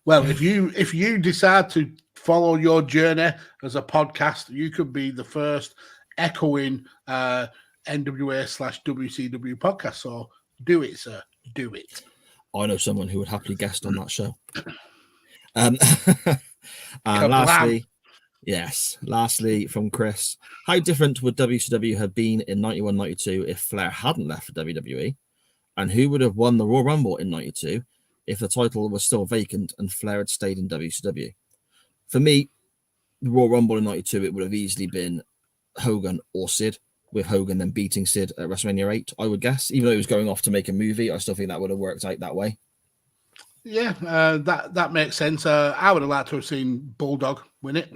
Well, if you decide to follow your journey as a podcast, you could be the first echoing NWA/WCW podcast. So do it, sir. Do it. I know someone who would happily guest on that show. And lastly from Chris, how different would WCW have been in 91-92 if Flair hadn't left for WWE? And who would have won the Royal Rumble in 92 if the title was still vacant and Flair had stayed in WCW? For me, the Royal Rumble in 92, it would have easily been Hogan or Sid, with Hogan then beating Sid at WrestleMania 8, I would guess. Even though he was going off to make a movie, I still think that would have worked out that way. Yeah, that makes sense. I would have liked to have seen Bulldog win it.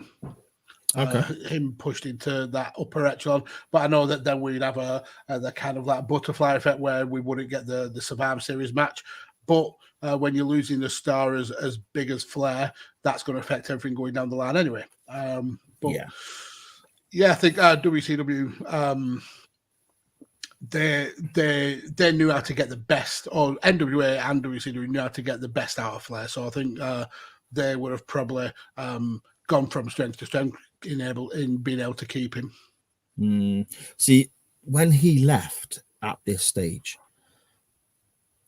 Okay. Him pushed into that upper echelon, but I know that then we'd have the kind of like butterfly effect where we wouldn't get the Survivor Series match. But when you're losing a star as big as Flair, that's going to affect everything going down the line anyway. I think WCW they knew how to get the best, or NWA and WCW knew how to get the best out of Flair. So I think they would have probably gone from strength to strength in being able to keep him. See, when he left at this stage,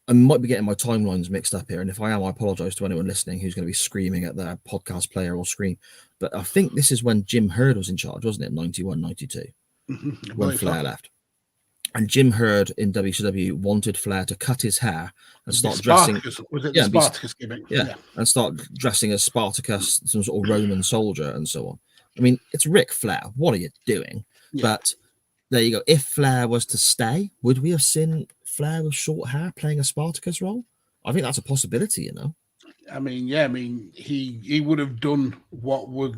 I might be getting my timelines mixed up here, and if I am, I apologize to anyone listening who's going to be screaming at their podcast player or screen. But I think this is when Jim Herd was in charge, wasn't it? 91, 92, when Flair left. And Jim Herd in WCW wanted Flair to cut his hair and start dressing. Was it the Spartacus gimmick? Yeah, and start dressing as Spartacus, some sort of Roman soldier, and so on. I mean, it's Ric Flair. What are you doing? Yeah. But there you go. If Flair was to stay, would we have seen Flair with short hair playing a Spartacus role? I think that's a possibility, you know. I mean, he would have done what would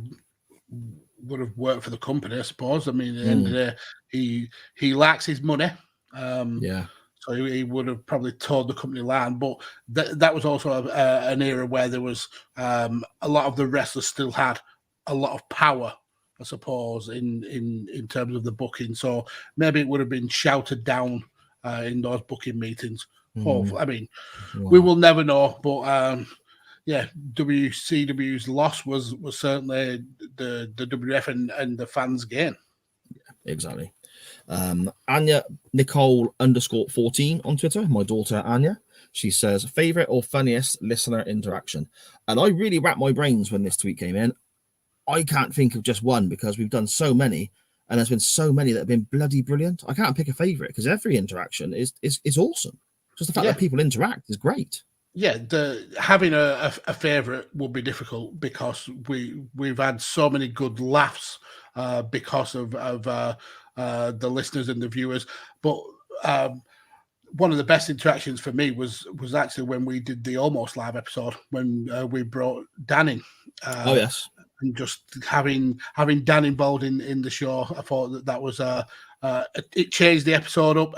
have worked for the company, I suppose. I mean, at the end of the day, he lacks his money. So he would have probably told the company line. But that was also an era where there was a lot of the wrestlers still had a lot of power, I suppose, in terms of the booking. So maybe it would have been shouted down in those booking meetings. Hopefully. I mean, we will never know. But WCW's loss was certainly the WWF and the fans' gain. Yeah, exactly. Anya Nicole _14 on Twitter, my daughter Anya. She says, favorite or funniest listener interaction. And I really wrapped my brains when this tweet came in. I can't think of just one because we've done so many, and there's been so many that have been bloody brilliant. I can't pick a favorite because every interaction is awesome. Just the fact that people interact is great. Yeah, having a favorite would be difficult because we've had so many good laughs because of the listeners and the viewers. But one of the best interactions for me was actually when we did the Almost Live episode when we brought Dan in. Oh yes. And just having Dan involved in the show, I thought that was it changed the episode up.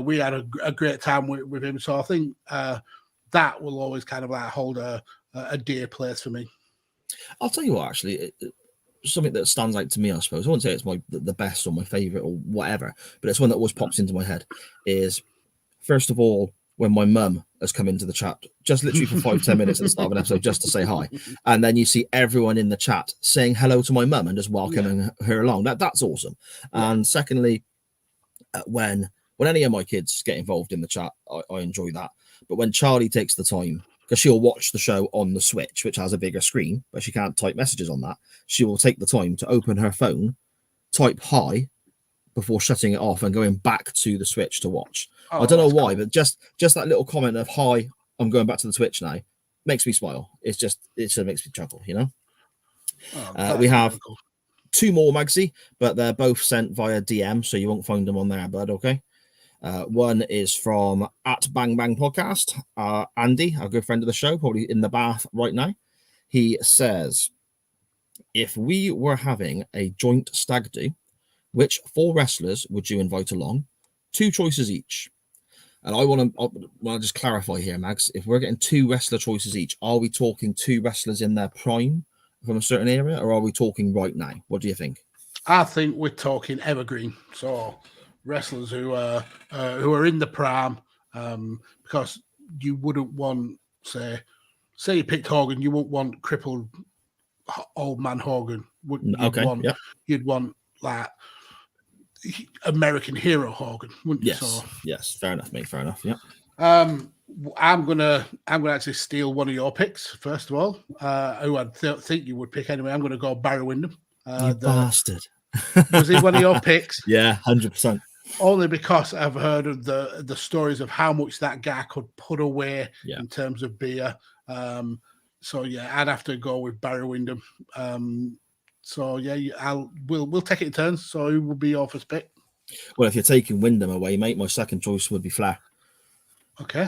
We had a great time with him, so I think that will always kind of like hold a dear place for me. I'll tell you what, actually, something that stands out to me, I suppose. I wouldn't say it's the best or my favorite or whatever, but it's one that always pops into my head. Is first of all, when my mum has come into the chat, just literally for 5-10 minutes at the start of an episode, just to say hi. And then you see everyone in the chat saying hello to my mum and just welcoming her along. That's awesome. Yeah. And secondly, when any of my kids get involved in the chat, I enjoy that. But when Charlie takes the time, because she'll watch the show on the Switch, which has a bigger screen, but she can't type messages on that, she will take the time to open her phone, type hi, before shutting it off and going back to the Switch to watch. I don't know why, but just that little comment of hi I'm going back to the Twitch now. Makes me smile. It just makes me chuckle, you know. We have cool. 2 more, Magsy, but they're both sent via DM, so you won't find them on there, bud. Okay. One is from @BangBang Podcast. Andy, our good friend of the show, probably in the bath right now. He says, if we were having a joint stag do, which 4 wrestlers would you invite along? 2 choices each. And I want to just clarify here, Mags. If we're getting 2 wrestler choices each, are we talking 2 wrestlers in their prime from a certain area, or are we talking right now? What do you think? I think we're talking evergreen. So wrestlers who are in the prime, because you wouldn't want, say you picked Hogan, you wouldn't want crippled old man Hogan. You'd want like American hero Hogan, wouldn't you? Yes, fair enough, mate. Fair enough. Yeah. I'm gonna actually steal one of your picks first of all. Who I think you would pick anyway. I'm gonna go Barry Windham. You bastard. Was he one of your picks? Yeah, 100%. Only because I've heard of the stories of how much that guy could put away in terms of beer. So yeah, I'd have to go with Barry Windham. So yeah, we'll take it in turns. So who will be your first pick? Well, if you're taking Windham away, mate, my second choice would be Flair. Okay.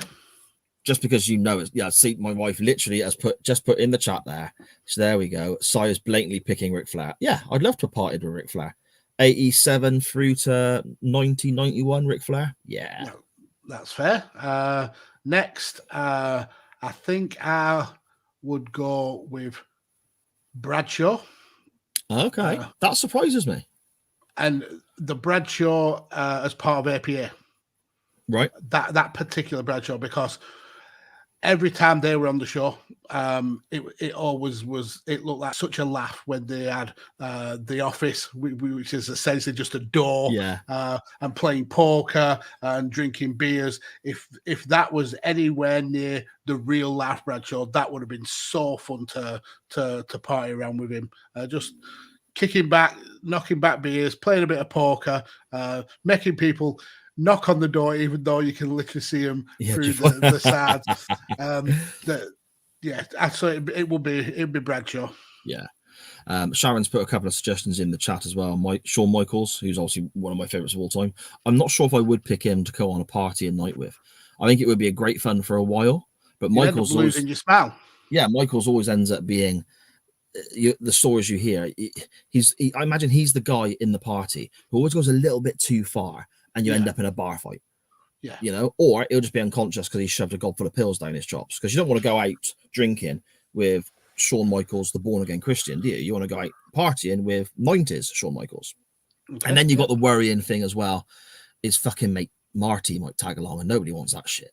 Just because you know it. Yeah, see, my wife literally has put in the chat there. So there we go. Sire's blatantly picking Ric Flair. Yeah, I'd love to have partied with Ric Flair. 87 through to 1991, Ric Flair. Yeah. No, that's fair. Next, I think I would go with Bradshaw. Okay, that surprises me. And the Bradshaw as part of APA. Right. That particular Bradshaw, because every time they were on the show, it always was. It looked like such a laugh when they had the office, which is essentially just a door, and playing poker and drinking beers. If that was anywhere near the real laugh Bradshaw, that would have been so fun to party around with him. Just kicking back, knocking back beers, playing a bit of poker, making people knock on the door, even though you can literally see them through the sides. So it'd be Bradshaw. Yeah. Sharon's put a couple of suggestions in the chat as well. Shawn Michaels, who's obviously one of my favorites of all time. I'm not sure if I would pick him to go on a party and night with. I think it would be a great fun for a while, but Michaels always losing your smile. Yeah, Michaels always ends up being the stories you hear. I imagine he's the guy in the party who always goes a little bit too far, and you end up in a bar fight. Yeah. You know, or he'll just be unconscious because he shoved a gob full of pills down his chops. Because you don't want to go out drinking with Shawn Michaels, the born again Christian, do you? You want to go out partying with 90s Shawn Michaels. Okay. And then you got the worrying thing as well. Is fucking mate Marty might tag along, and nobody wants that shit.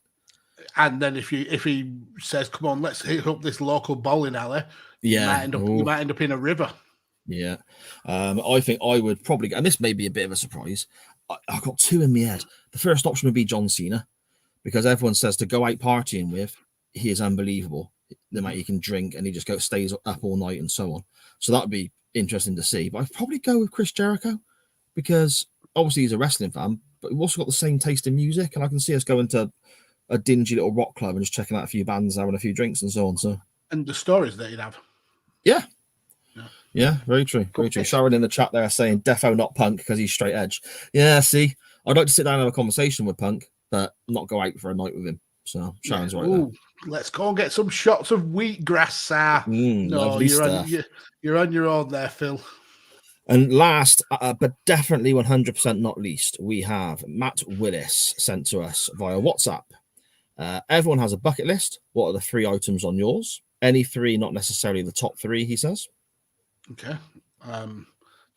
And then if he says, "Come on, let's hit up this local bowling alley," you might end up in a river. Yeah, I think I would probably, and this may be a bit of a surprise. I've got 2 in my head. The first option would be John Cena, because everyone says to go out partying with, he is unbelievable. The amount he can drink, and he just stays up all night and so on. So that would be interesting to see. But I'd probably go with Chris Jericho, because obviously he's a wrestling fan, but we've also got the same taste in music, and I can see us going to a dingy little rock club and just checking out a few bands, having a few drinks and so on. So, and the stories that you'd have. Yeah, very true. Very true. Sharon in the chat there saying defo not Punk because he's straight edge. Yeah, see, I'd like to sit down and have a conversation with Punk, but not go out for a night with him. So Sharon's right there. Let's go and get some shots of wheatgrass, no, you're on your own there, Phil. And last, but definitely 100% not least, we have Matt Willis sent to us via WhatsApp. Everyone has a bucket list. What are the 3 items on yours? Any 3, not necessarily the top 3, he says. Okay. Do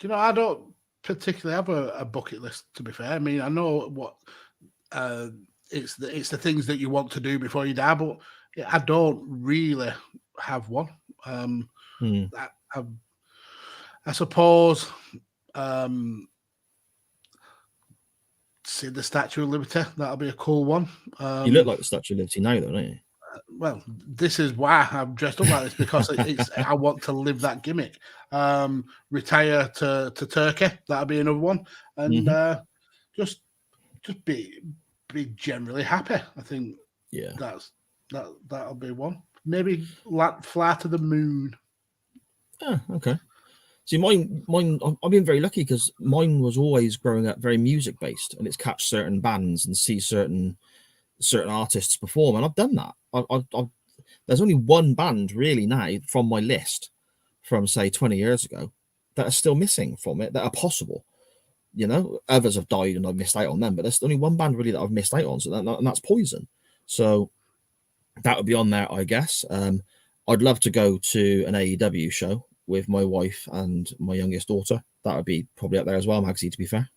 you know, I don't particularly have a bucket list, to be fair. I mean, I know what it's the things that you want to do before you die, but I don't really have one. I suppose see the Statue of Liberty. That'll be a cool one. You look like the Statue of Liberty now, though, don't you? Well, this is why I'm dressed up like this, because I want to live that gimmick. Retire to Turkey. That'll be another one, and just be generally happy. I think. Yeah. That'll be one. Maybe Fly to the Moon. Oh, okay. See, mine. I've been very lucky because mine was always growing up very music based, and it's catch certain bands and see certain artists perform, and I've done that. I've there's only one band really now from my list from say 20 years ago that are still missing from it that are possible. You know, others have died and I've missed out on them, but there's only one band really that I've missed out on, and that's Poison. So that would be on there, I guess. I'd love to go to an AEW show with my wife and my youngest daughter. That would be probably up there as well, Magsy, to be fair.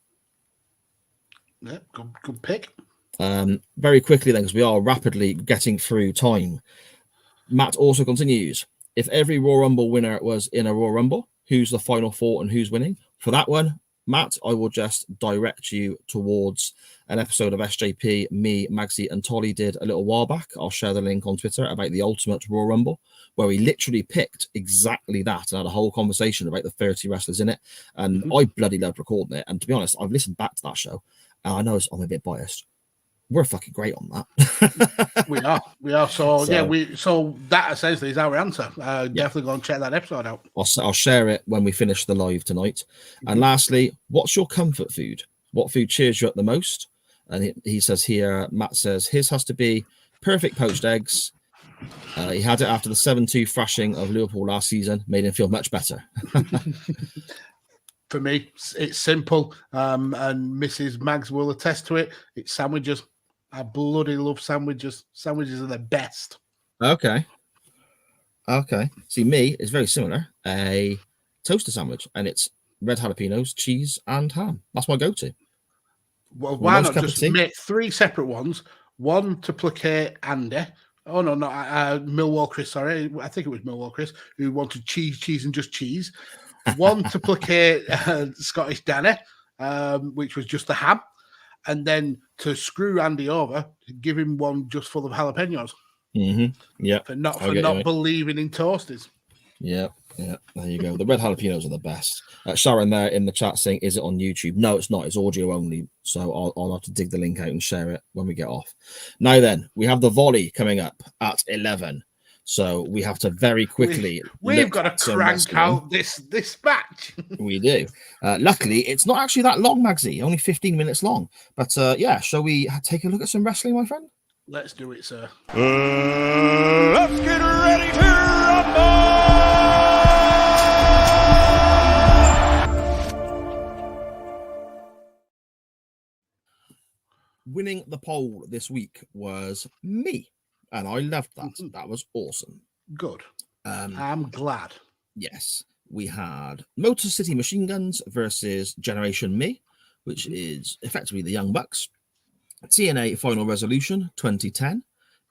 Yeah, good pick. Very quickly then, because we are rapidly getting through time. Matt also continues, if every Royal Rumble winner was in a Royal Rumble, who's the final four and who's winning? For that one, Matt, I will just direct you towards an episode of SJP, me, Magsy, and Tolly did a little while back. I'll share the link on Twitter about the Ultimate Royal Rumble, where we literally picked exactly that and had a whole conversation about the 30 wrestlers in it. And I bloody loved recording it. And to be honest, I've listened back to that show, and I know I'm a bit biased. We're fucking great on that. We are. So that essentially is our answer. Definitely go and check that episode out. I'll share it when we finish the live tonight. And lastly, what's your comfort food? What food cheers you up the most? And he says here, Matt says his has to be perfect poached eggs. He had it after the 7-2 thrashing of Liverpool last season, made him feel much better. For me, it's simple, and Mrs. Mags will attest to it. It's sandwiches. I bloody love sandwiches. Sandwiches are the best. Okay. See, me is very similar. A toaster sandwich, and it's red jalapenos, cheese, and ham. That's my go-to. Well, why not just make 3 separate ones? One to placate Andy. Oh, no, Millwall Chris, sorry. I think it was Millwall Chris, who wanted cheese, and just cheese. One to placate Scottish Danny, which was just the ham. And then to screw Andy over, give him one just full of jalapenos. Yeah. For not believing in toasties. Yeah. There you go. The red jalapenos are the best. Sharon there in the chat saying, is it on YouTube? No, it's not. It's audio only. So I'll have to dig the link out and share it when we get off. Now then, we have the volley coming up at 11. So we have to very quickly. We've got to crank out this match. We do. Luckily, it's not actually that long, Magsy. Only 15 minutes long. But shall we take a look at some wrestling, my friend? Let's do it, sir. Let's get ready to rumble! Winning the poll this week was me. And I loved that. That was awesome. Good. I'm glad. Yes. We had Motor City Machine Guns versus Generation Me, which is effectively the Young Bucks. TNA Final Resolution 2010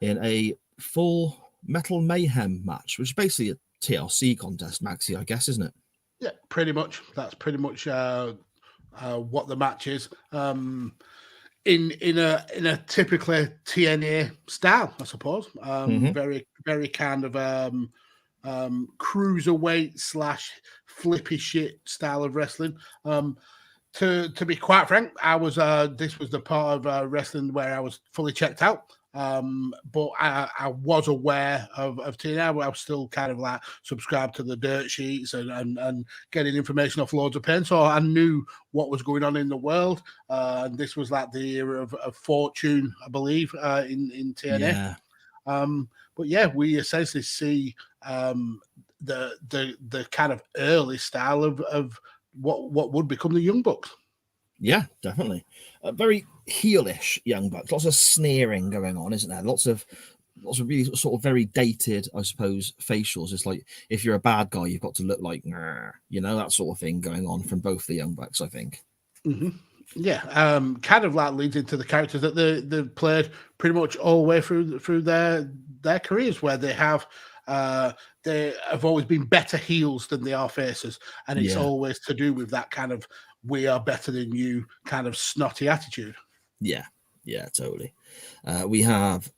in a full Metal Mayhem match, which is basically a TLC contest, Maxi, I guess, isn't it? Yeah, pretty much. That's pretty much what the match is. In a typically TNA style, I suppose. Very, very kind of cruiserweight / flippy shit style of wrestling. To be quite frank, I was this was the part of wrestling where I was fully checked out. But I was aware of TNA. I was still kind of like subscribed to the dirt sheets and getting information off loads of pen. So I knew what was going on in the world. And this was like the era of Fortune, I believe, in TNA. Yeah. But yeah, we essentially see the kind of early style of what would become the Young Bucks. Yeah, definitely. Very heelish Young Bucks. Lots of sneering going on, isn't there? Lots of really sort of very dated, I suppose, facials. It's like if you're a bad guy, you've got to look like, that sort of thing going on from both the Young Bucks, I think. Mm-hmm. Yeah, kind of like leads into the characters that they've played pretty much all the way through their careers, where they have always been better heels than they are faces, and it's always to do with that kind of "we are better than you" kind of snotty attitude. Yeah, totally. We have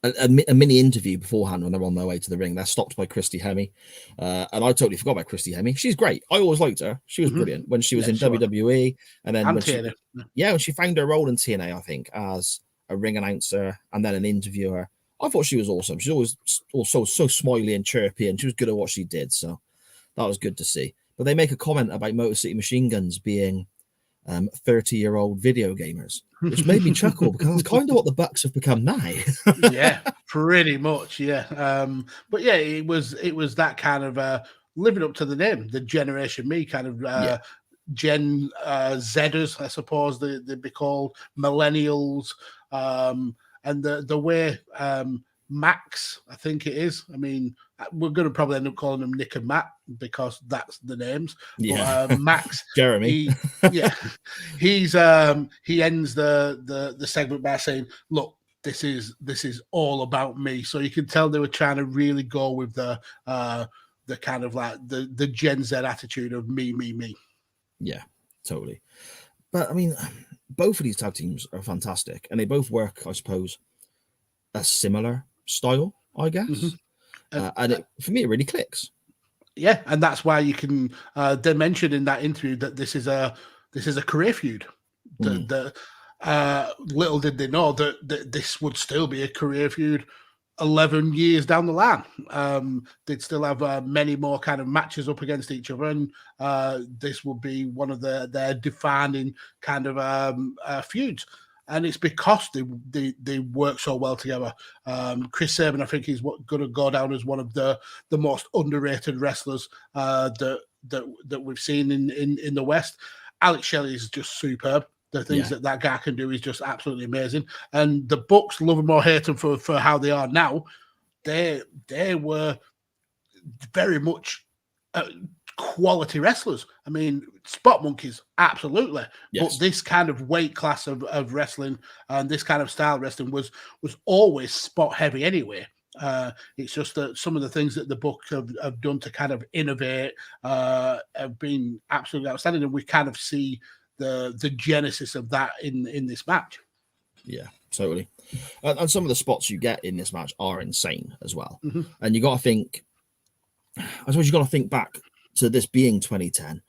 a mini interview beforehand when they're on their way to the ring. They're stopped by Christy Hemme, and I totally forgot about Christy Hemme. She's great. I always liked her. She was brilliant when she was in WWE, and then when she found her role in TNA, I think, as a ring announcer and then an interviewer. I thought she was awesome. She's always also so smiley and chirpy, and she was good at what she did. So that was good to see. But they make a comment about Motor City Machine Guns being 30-year-old video gamers, which made me chuckle because that's kind of what the Bucks have become now. Yeah, pretty much. Yeah. But yeah, it was that kind of living up to the name, the Generation Me kind of Gen Zers, I suppose they'd be called, millennials, and the way Max, I think it is. I mean, we're going to probably end up calling them Nick and Matt because that's the names. Yeah, but, Max, Jeremy. he ends the segment by saying, "Look, this is all about me." So you can tell they were trying to really go with the kind of like the Gen Z attitude of me. Yeah, totally. But I mean, both of these tag teams are fantastic, and they both work, I suppose, a similar style, I guess. Mm-hmm. And for me, it really clicks. Yeah, and that's why you can. They mentioned in that interview that this is a career feud. Little did they know that this would still be a career feud 11 years down the line. They'd still have many more kind of matches up against each other, and this would be one of their defining kind of feuds. And it's because they work so well together. Chris Sabin, I think, is going to go down as one of the most underrated wrestlers that we've seen in the West. Alex Shelley is just superb. The things that guy can do is just absolutely amazing. And the Bucks, love them or hate them for how they are now, they were very much quality wrestlers. I mean, spot monkeys, absolutely. Yes. But this kind of weight class of wrestling and this kind of style wrestling was always spot heavy anyway. It's just that some of the things that the book have done to kind of innovate have been absolutely outstanding, and we kind of see the genesis of that in this match. Yeah, totally. And some of the spots you get in this match are insane as well. Mm-hmm. And you got to think, I suppose you got to think back to this being 2010.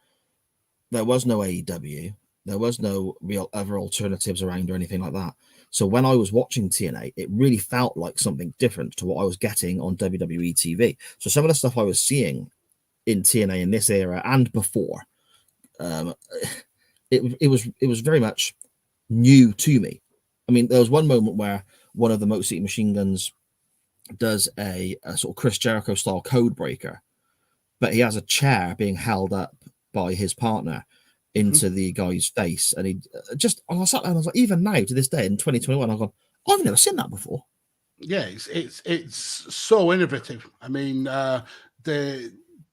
There was no AEW. There was no real other alternatives around or anything like that. So when I was watching TNA, it really felt like something different to what I was getting on WWE TV. So some of the stuff I was seeing in TNA in this era and before, it was very much new to me. I mean, there was one moment where one of the Motor City Machine Guns does a sort of Chris Jericho style code breaker, but he has a chair being held up by his partner into the guy's face, and I sat there and I was like, even now to this day in 2021, I've gone, I've never seen that before. Yeah, it's so innovative. I mean,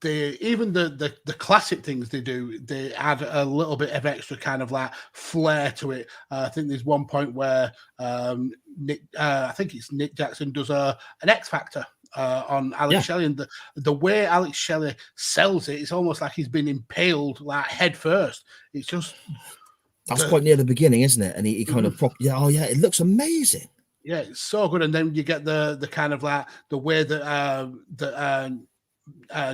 even the classic things they do, they add a little bit of extra kind of like flair to it. I think there's one point where I think it's Nick Jackson does an X Factor on Alex Shelley, and the way Alex Shelley sells it's almost like he's been impaled like head first. It's just that's quite near the beginning, isn't it? And he kind of it looks amazing. Yeah, it's so good. And then you get the kind of like the way that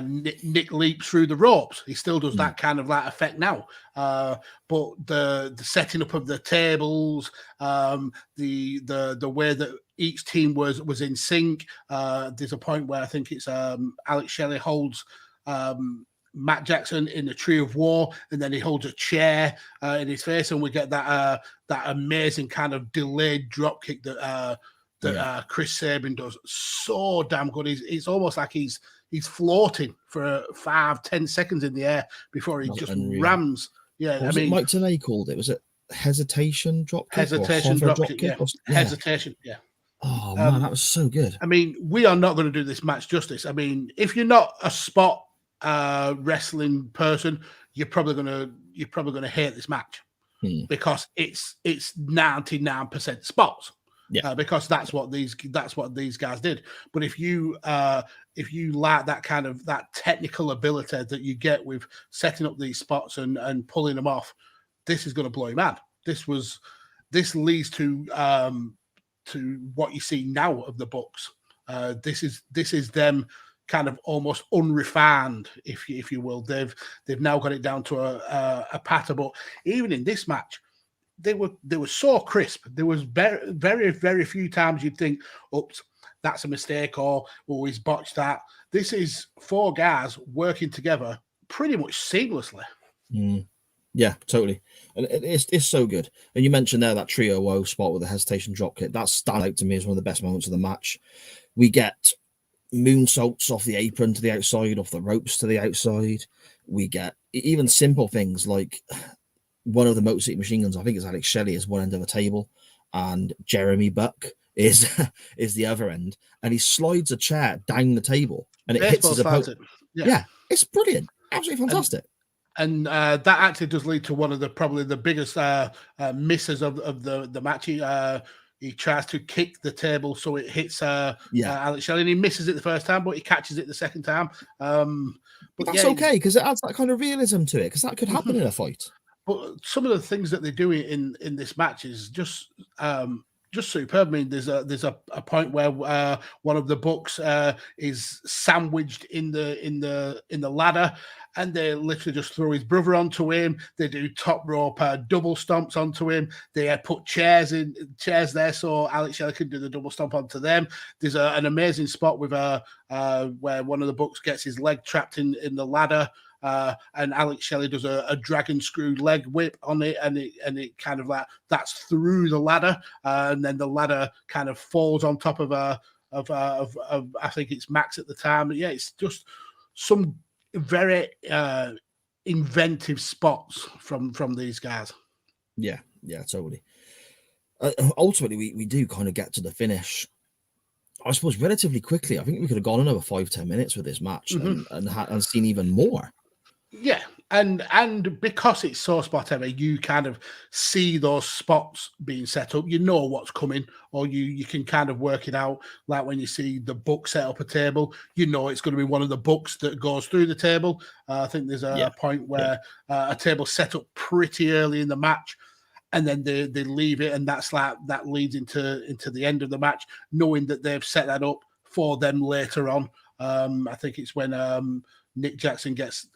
Nick leaps through the ropes. He still does that kind of like effect now. But the setting up of the tables, the way that each team was in sync. There's a point where I think it's Alex Shelley holds Matt Jackson in the Tree of War, and then he holds a chair in his face, and we get that amazing kind of delayed drop kick that Chris Sabin does. So damn good. It's almost like he's floating for 5-10 seconds in the air before he just rams. Yeah, I mean, Mike Tenay called it. Was it hesitation drop kick? Hesitation drop kick. Yeah. Hesitation. Yeah. Oh man, that was so good. I mean, we are not going to do this match justice. I mean, if you're not a spot wrestling person, you're probably gonna hate this match because it's 99% spots. Yeah, because that's what these guys did. But if you like that kind of that technical ability that you get with setting up these spots and pulling them off, this is going to blow you mad. This leads to what you see now of the Bucks. This is them kind of almost unrefined, if you will. They've now got it down to a pattern. But even in this match, they were so crisp. There was very, very, very few times you'd think, oops, that's a mistake, or he's botched that. This is 4 guys working together pretty much seamlessly. Yeah, totally. And it's so good. And you mentioned there that trio spot with the hesitation dropkick. That stands out to me as one of the best moments of the match. We get moonsaults off the apron to the outside, off the ropes to the outside. We get even simple things like one of the Motor City Machine Guns, I think it's Alex Shelley, is one end of a table, and Jeremy Buck is the other end, and he slides a chair down the table and it hits his opponent. Yeah, it's brilliant. Absolutely fantastic. And that actually does lead to one of probably the biggest misses of the match. He tries to kick the table so it hits Alex Shelley, and he misses it the first time, but he catches it the second time. But that's okay, because it adds that kind of realism to it, because that could happen in a fight. But some of the things that they do in this match is just superb. I mean, there's a point where one of the Bucks is sandwiched in the ladder, and they literally just throw his brother onto him. They do top rope double stomps onto him. They put chairs there so Alex Shelley can do the double stomp onto them. There's an amazing spot with where one of the Bucks gets his leg trapped in the ladder. And Alex Shelley does a dragon screw leg whip on it, and it kind of that's through the ladder, and then the ladder kind of falls on top of I think it's Max at the time. But yeah, it's just some very inventive spots from these guys. Yeah, totally. Ultimately, we do kind of get to the finish, I suppose, relatively quickly. I think we could have gone another 5-10 minutes with this match and seen even more. Yeah, and because it's so spot heavy, you kind of see those spots being set up. You know what's coming, or you can kind of work it out. Like when you see the Buck set up a table, you know it's going to be one of the Bucks that goes through the table. I think there's a point where a table set up pretty early in the match, and then they leave it, and that leads into the end of the match, knowing that they've set that up for them later on. I think it's when Nick Jackson gets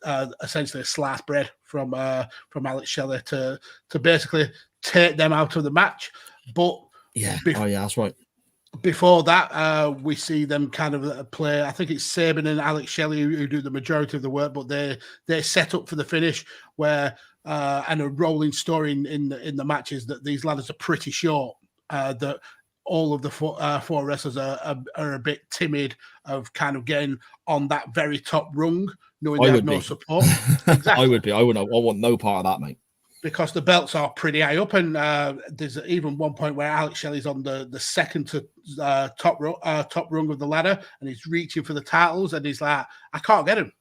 essentially a sliced bread from Alex Shelley to basically take them out of the match. But that's right. Before that, we see them kind of play. I think it's Sabin and Alex Shelley who do the majority of the work, but they're set up for the finish. Where and a rolling story in the match is that these ladders are pretty short. That all of the four wrestlers are a bit timid of kind of getting on that very top rung, knowing they have no support. Exactly. I would be. I want no part of that, mate. Because the belts are pretty high up, and there's even one point where Alex Shelley's on the second to top rung of the ladder, and he's reaching for the titles, and he's like, I can't get him.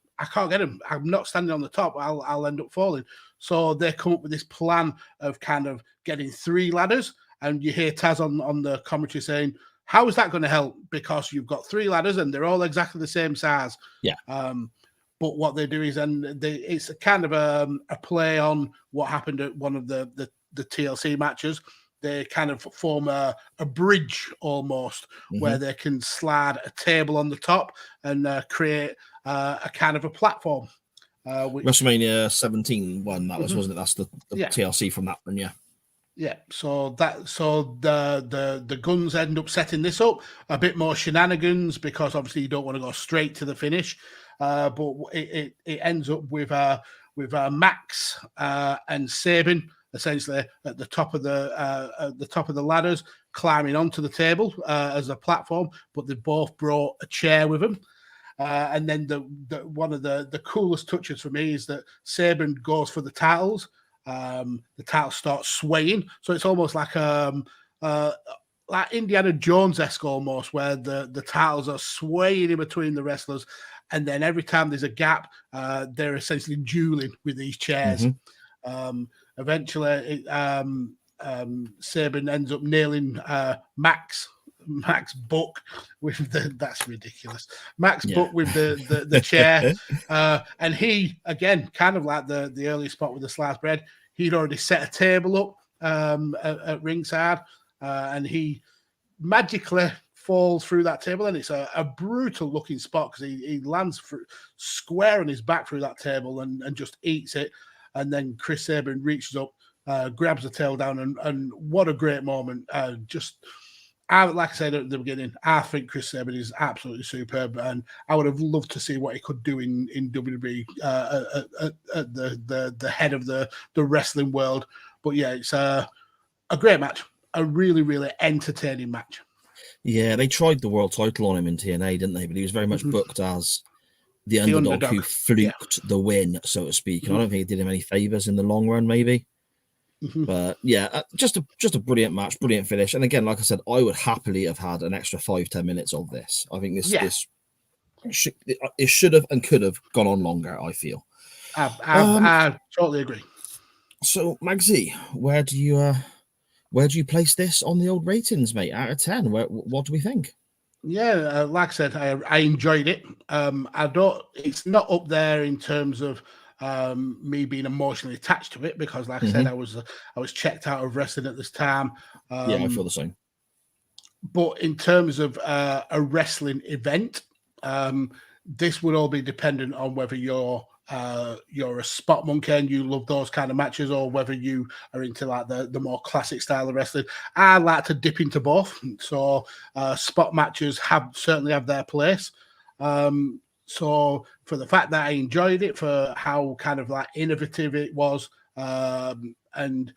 I'm not standing on the top. I'll end up falling. So they come up with this plan of kind of getting 3 ladders. And you hear Taz on the commentary saying, how is that going to help? Because you've got 3 ladders and they're all exactly the same size. Yeah. But what they do is, it's a kind of a play on what happened at one of the TLC matches. They kind of form a bridge almost, where they can slide a table on the top and create a kind of a platform. WrestleMania 17 one, that was, wasn't it? That's the TLC from that one, yeah. Yeah, so the Guns end up setting this up, a bit more shenanigans, because obviously you don't want to go straight to the finish, but it ends up with Max and Sabin essentially at the top of the ladders, climbing onto the table as a platform, but they both brought a chair with them. And then one of the coolest touches for me is that Sabin goes for the titles. The title starts swaying, so it's almost like Indiana Jones-esque almost, where the titles are swaying in between the wrestlers, and then every time there's a gap, they're essentially dueling with these chairs. Eventually, Sabin ends up nailing Max Buck with that's ridiculous. Max Buck with the chair, and he again, kind of like the early spot with the sliced bread. He'd already set a table up at ringside, and he magically falls through that table, and it's a brutal looking spot because he lands square on his back through that table and just eats it. And then Chris Sabin reaches up, grabs the tail down, and what a great moment! Just like I said at the beginning, I think Chris Sabin is absolutely superb, and I would have loved to see what he could do in WWE at the head of the wrestling world. But yeah, it's a great match, a really, really entertaining match. Yeah, they tried the world title on him in TNA, didn't they? But he was very much booked as the underdog who fluked the win, so to speak. And I don't think it did him any favors in the long run, maybe. But yeah, just a brilliant match, brilliant finish. And again, like I said, I would happily have had an extra 5-10 minutes of this. I think this it should have and could have gone on longer, I feel. I totally agree. So, Magsy, where do you place this on the old ratings, mate? Out of 10, what do we think? Yeah, like I said, I enjoyed it. It's not up there in terms of me being emotionally attached to it, because like I said, I was checked out of wrestling at this time. Yeah, I feel the same. But in terms of a wrestling event, this would all be dependent on whether you're a spot monkey and you love those kind of matches, or whether you are into like the more classic style of wrestling. I like to dip into both, so spot matches certainly have their place. So for the fact that I enjoyed it, for how kind of like innovative it was, and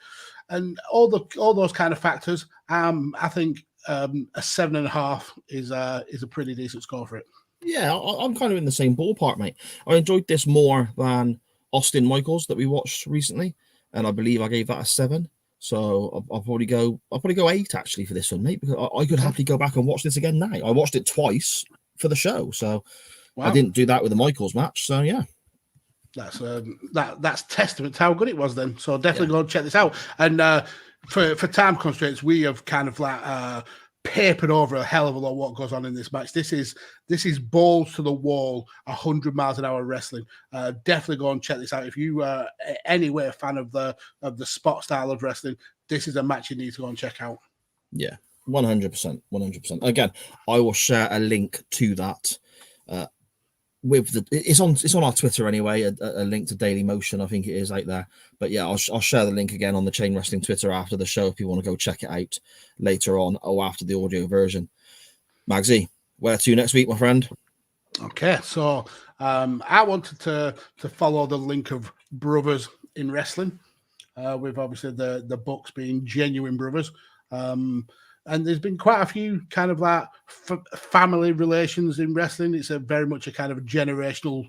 all those kind of factors, I think a 7.5 is a pretty decent score for it. Yeah, I'm kind of in the same ballpark, mate. I enjoyed this more than Austin Michaels that we watched recently, and I believe I gave that a 7. So I'll probably go 8 actually for this one, mate, because I could happily go back and watch this again now. I watched it twice for the show, so wow. I didn't do that with the Michaels match. So yeah, that's testament to how good it was then. So definitely go and check this out. And for time constraints, we have kind of like papered over a hell of a lot of what goes on in this match. This is balls to the wall, 100 miles an hour wrestling. Definitely go and check this out. If you are anyway a fan of the spot style of wrestling, this is a match you need to go and check out. Yeah, 100%. Again, I will share a link to that. It's on our Twitter anyway, a link to Daily Motion, I think it is out there. But yeah, I'll share the link again on the Chain Wrestling Twitter after the show if you want to go check it out later on or after the audio version. Magsy, where to next week, my friend? Okay, so I wanted to follow the link of brothers in wrestling, with obviously the Bucks being genuine brothers. And there's been quite a few kind of like family relations in wrestling. It's very much a kind of generational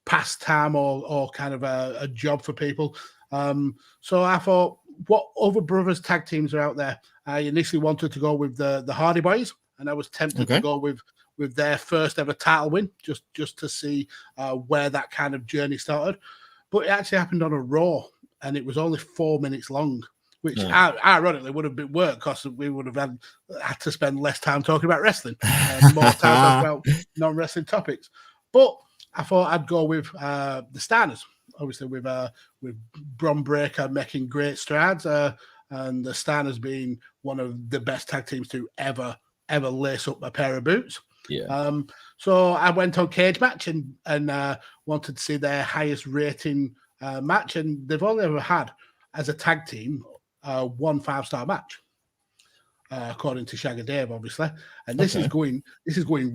pastime or kind of a job for people. So I thought, what other brothers tag teams are out there? I initially wanted to go with the Hardy Boys, and I was tempted to go with their first ever title win, just to see where that kind of journey started. But it actually happened on a Raw, and it was only 4 minutes long, which ironically would have been work because we would have had to spend less time talking about wrestling and more time talking about non-wrestling topics. But I thought I'd go with the Steiners, obviously with Bron Breakker making great strides, and the Steiners being one of the best tag teams to ever lace up a pair of boots. Yeah. So I went on Cage Match and wanted to see their highest rating match, and they've only ever had as a tag team 1 5-star match, according to Shaggy Dave, obviously. And this is going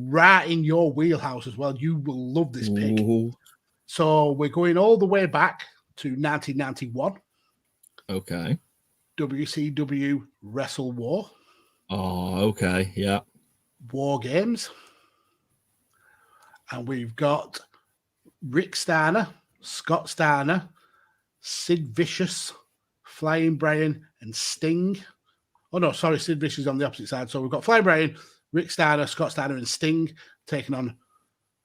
right in your wheelhouse as well. You will love this pick. Ooh. So we're going all the way back to 1991. Okay. WCW Wrestle War. Oh, okay. Yeah. War Games. And we've got Rick Steiner, Scott Steiner, Sid Vicious, Flying Brian, and Sting. Oh, no, sorry, Sid Vicious is on the opposite side. So we've got Flying Brian, Rick Steiner, Scott Steiner, and Sting taking on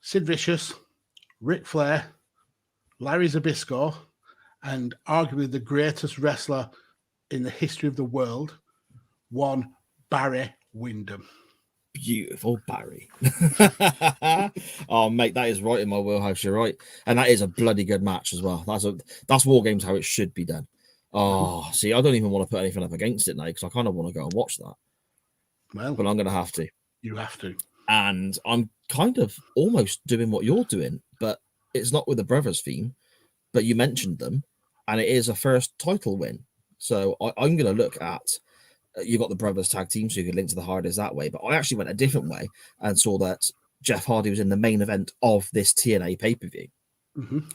Sid Vicious, Ric Flair, Larry Zbyszko, and arguably the greatest wrestler in the history of the world, one Barry Windham. Beautiful Barry. Oh, mate, that is right in my wheelhouse. You're right. And that is a bloody good match as well. That's War Games how it should be done. Oh, see, I don't even want to put anything up against it now because I kind of want to go and watch that. Well, but I'm going to have to. You have to. And I'm kind of almost doing what you're doing, but it's not with the brothers theme, but you mentioned them, and it is a first title win. So I'm going to look at you got the brothers tag team, so you could link to the Hardys that way. But I actually went a different way and saw that Jeff Hardy was in the main event of this TNA pay-per-view,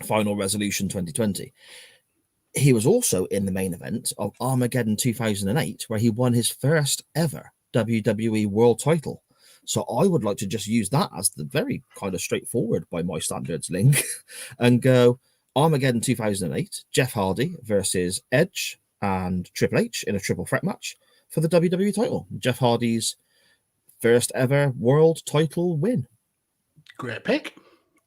Final Resolution 2020. He was also in the main event of Armageddon 2008, where he won his first ever WWE World title. So I would like to just use that as the very kind of straightforward, by my standards, link and go Armageddon 2008, Jeff Hardy versus Edge and Triple H in a triple threat match for the WWE title. Jeff Hardy's first ever world title win. Great pick.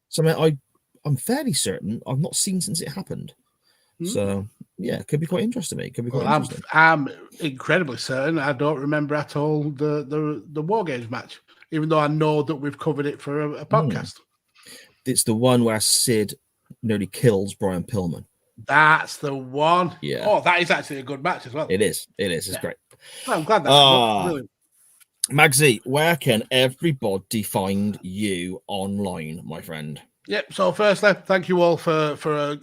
Something I'm fairly certain I've not seen since it happened. So yeah, it could be quite interesting to me. Could be quite interesting. I'm incredibly certain I don't remember at all the War Games match, even though I know that we've covered it for a podcast. It's the one where Sid nearly kills Brian Pillman. That's the one. Yeah. Oh, that is actually a good match as well. It is. It's great. Oh, I'm glad that's brilliant. Magsy, where can everybody find you online, my friend? Yep. So firstly, thank you all for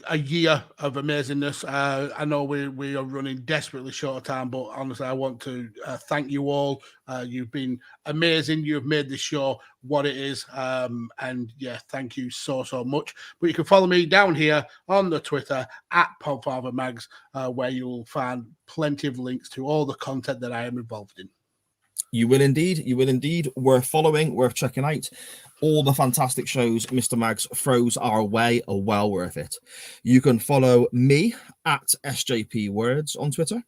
a year of amazingness. I know we are running desperately short of time, but honestly, I want to thank you all. You've been amazing. You've made this show what it is. And yeah, thank you so much. But you can follow me down here on the Twitter at PodfatherMags, where you'll find plenty of links to all the content that I am involved in. You will indeed. Worth following, worth checking out. All the fantastic shows Mr. Mags throws our way are well worth it. You can follow me at SJP Words on Twitter.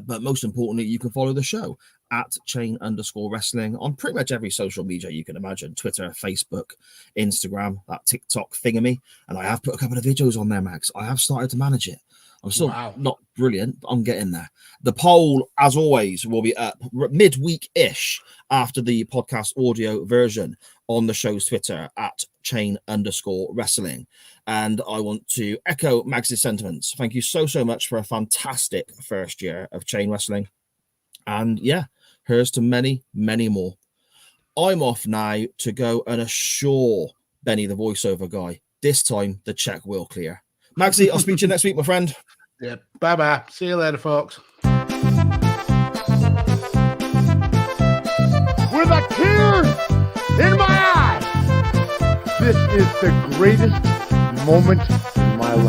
But most importantly, you can follow the show at Chain_Wrestling on pretty much every social media you can imagine. Twitter, Facebook, Instagram, that TikTok thingamy. And I have put a couple of videos on there, Mags. I have started to manage it. I'm still not brilliant, but I'm getting there. The poll, as always, will be up midweek-ish after the podcast audio version on the show's Twitter at Chain_Wrestling. And I want to echo Max's sentiments. Thank you so much for a fantastic first year of Chain Wrestling. And yeah, here's to many, many more. I'm off now to go and assure Benny, the voiceover guy, this time the check will clear. Maxie, I'll speak to you next week, my friend. Yeah, bye-bye. See you later, folks. With a tear in my eye, this is the greatest moment in my life.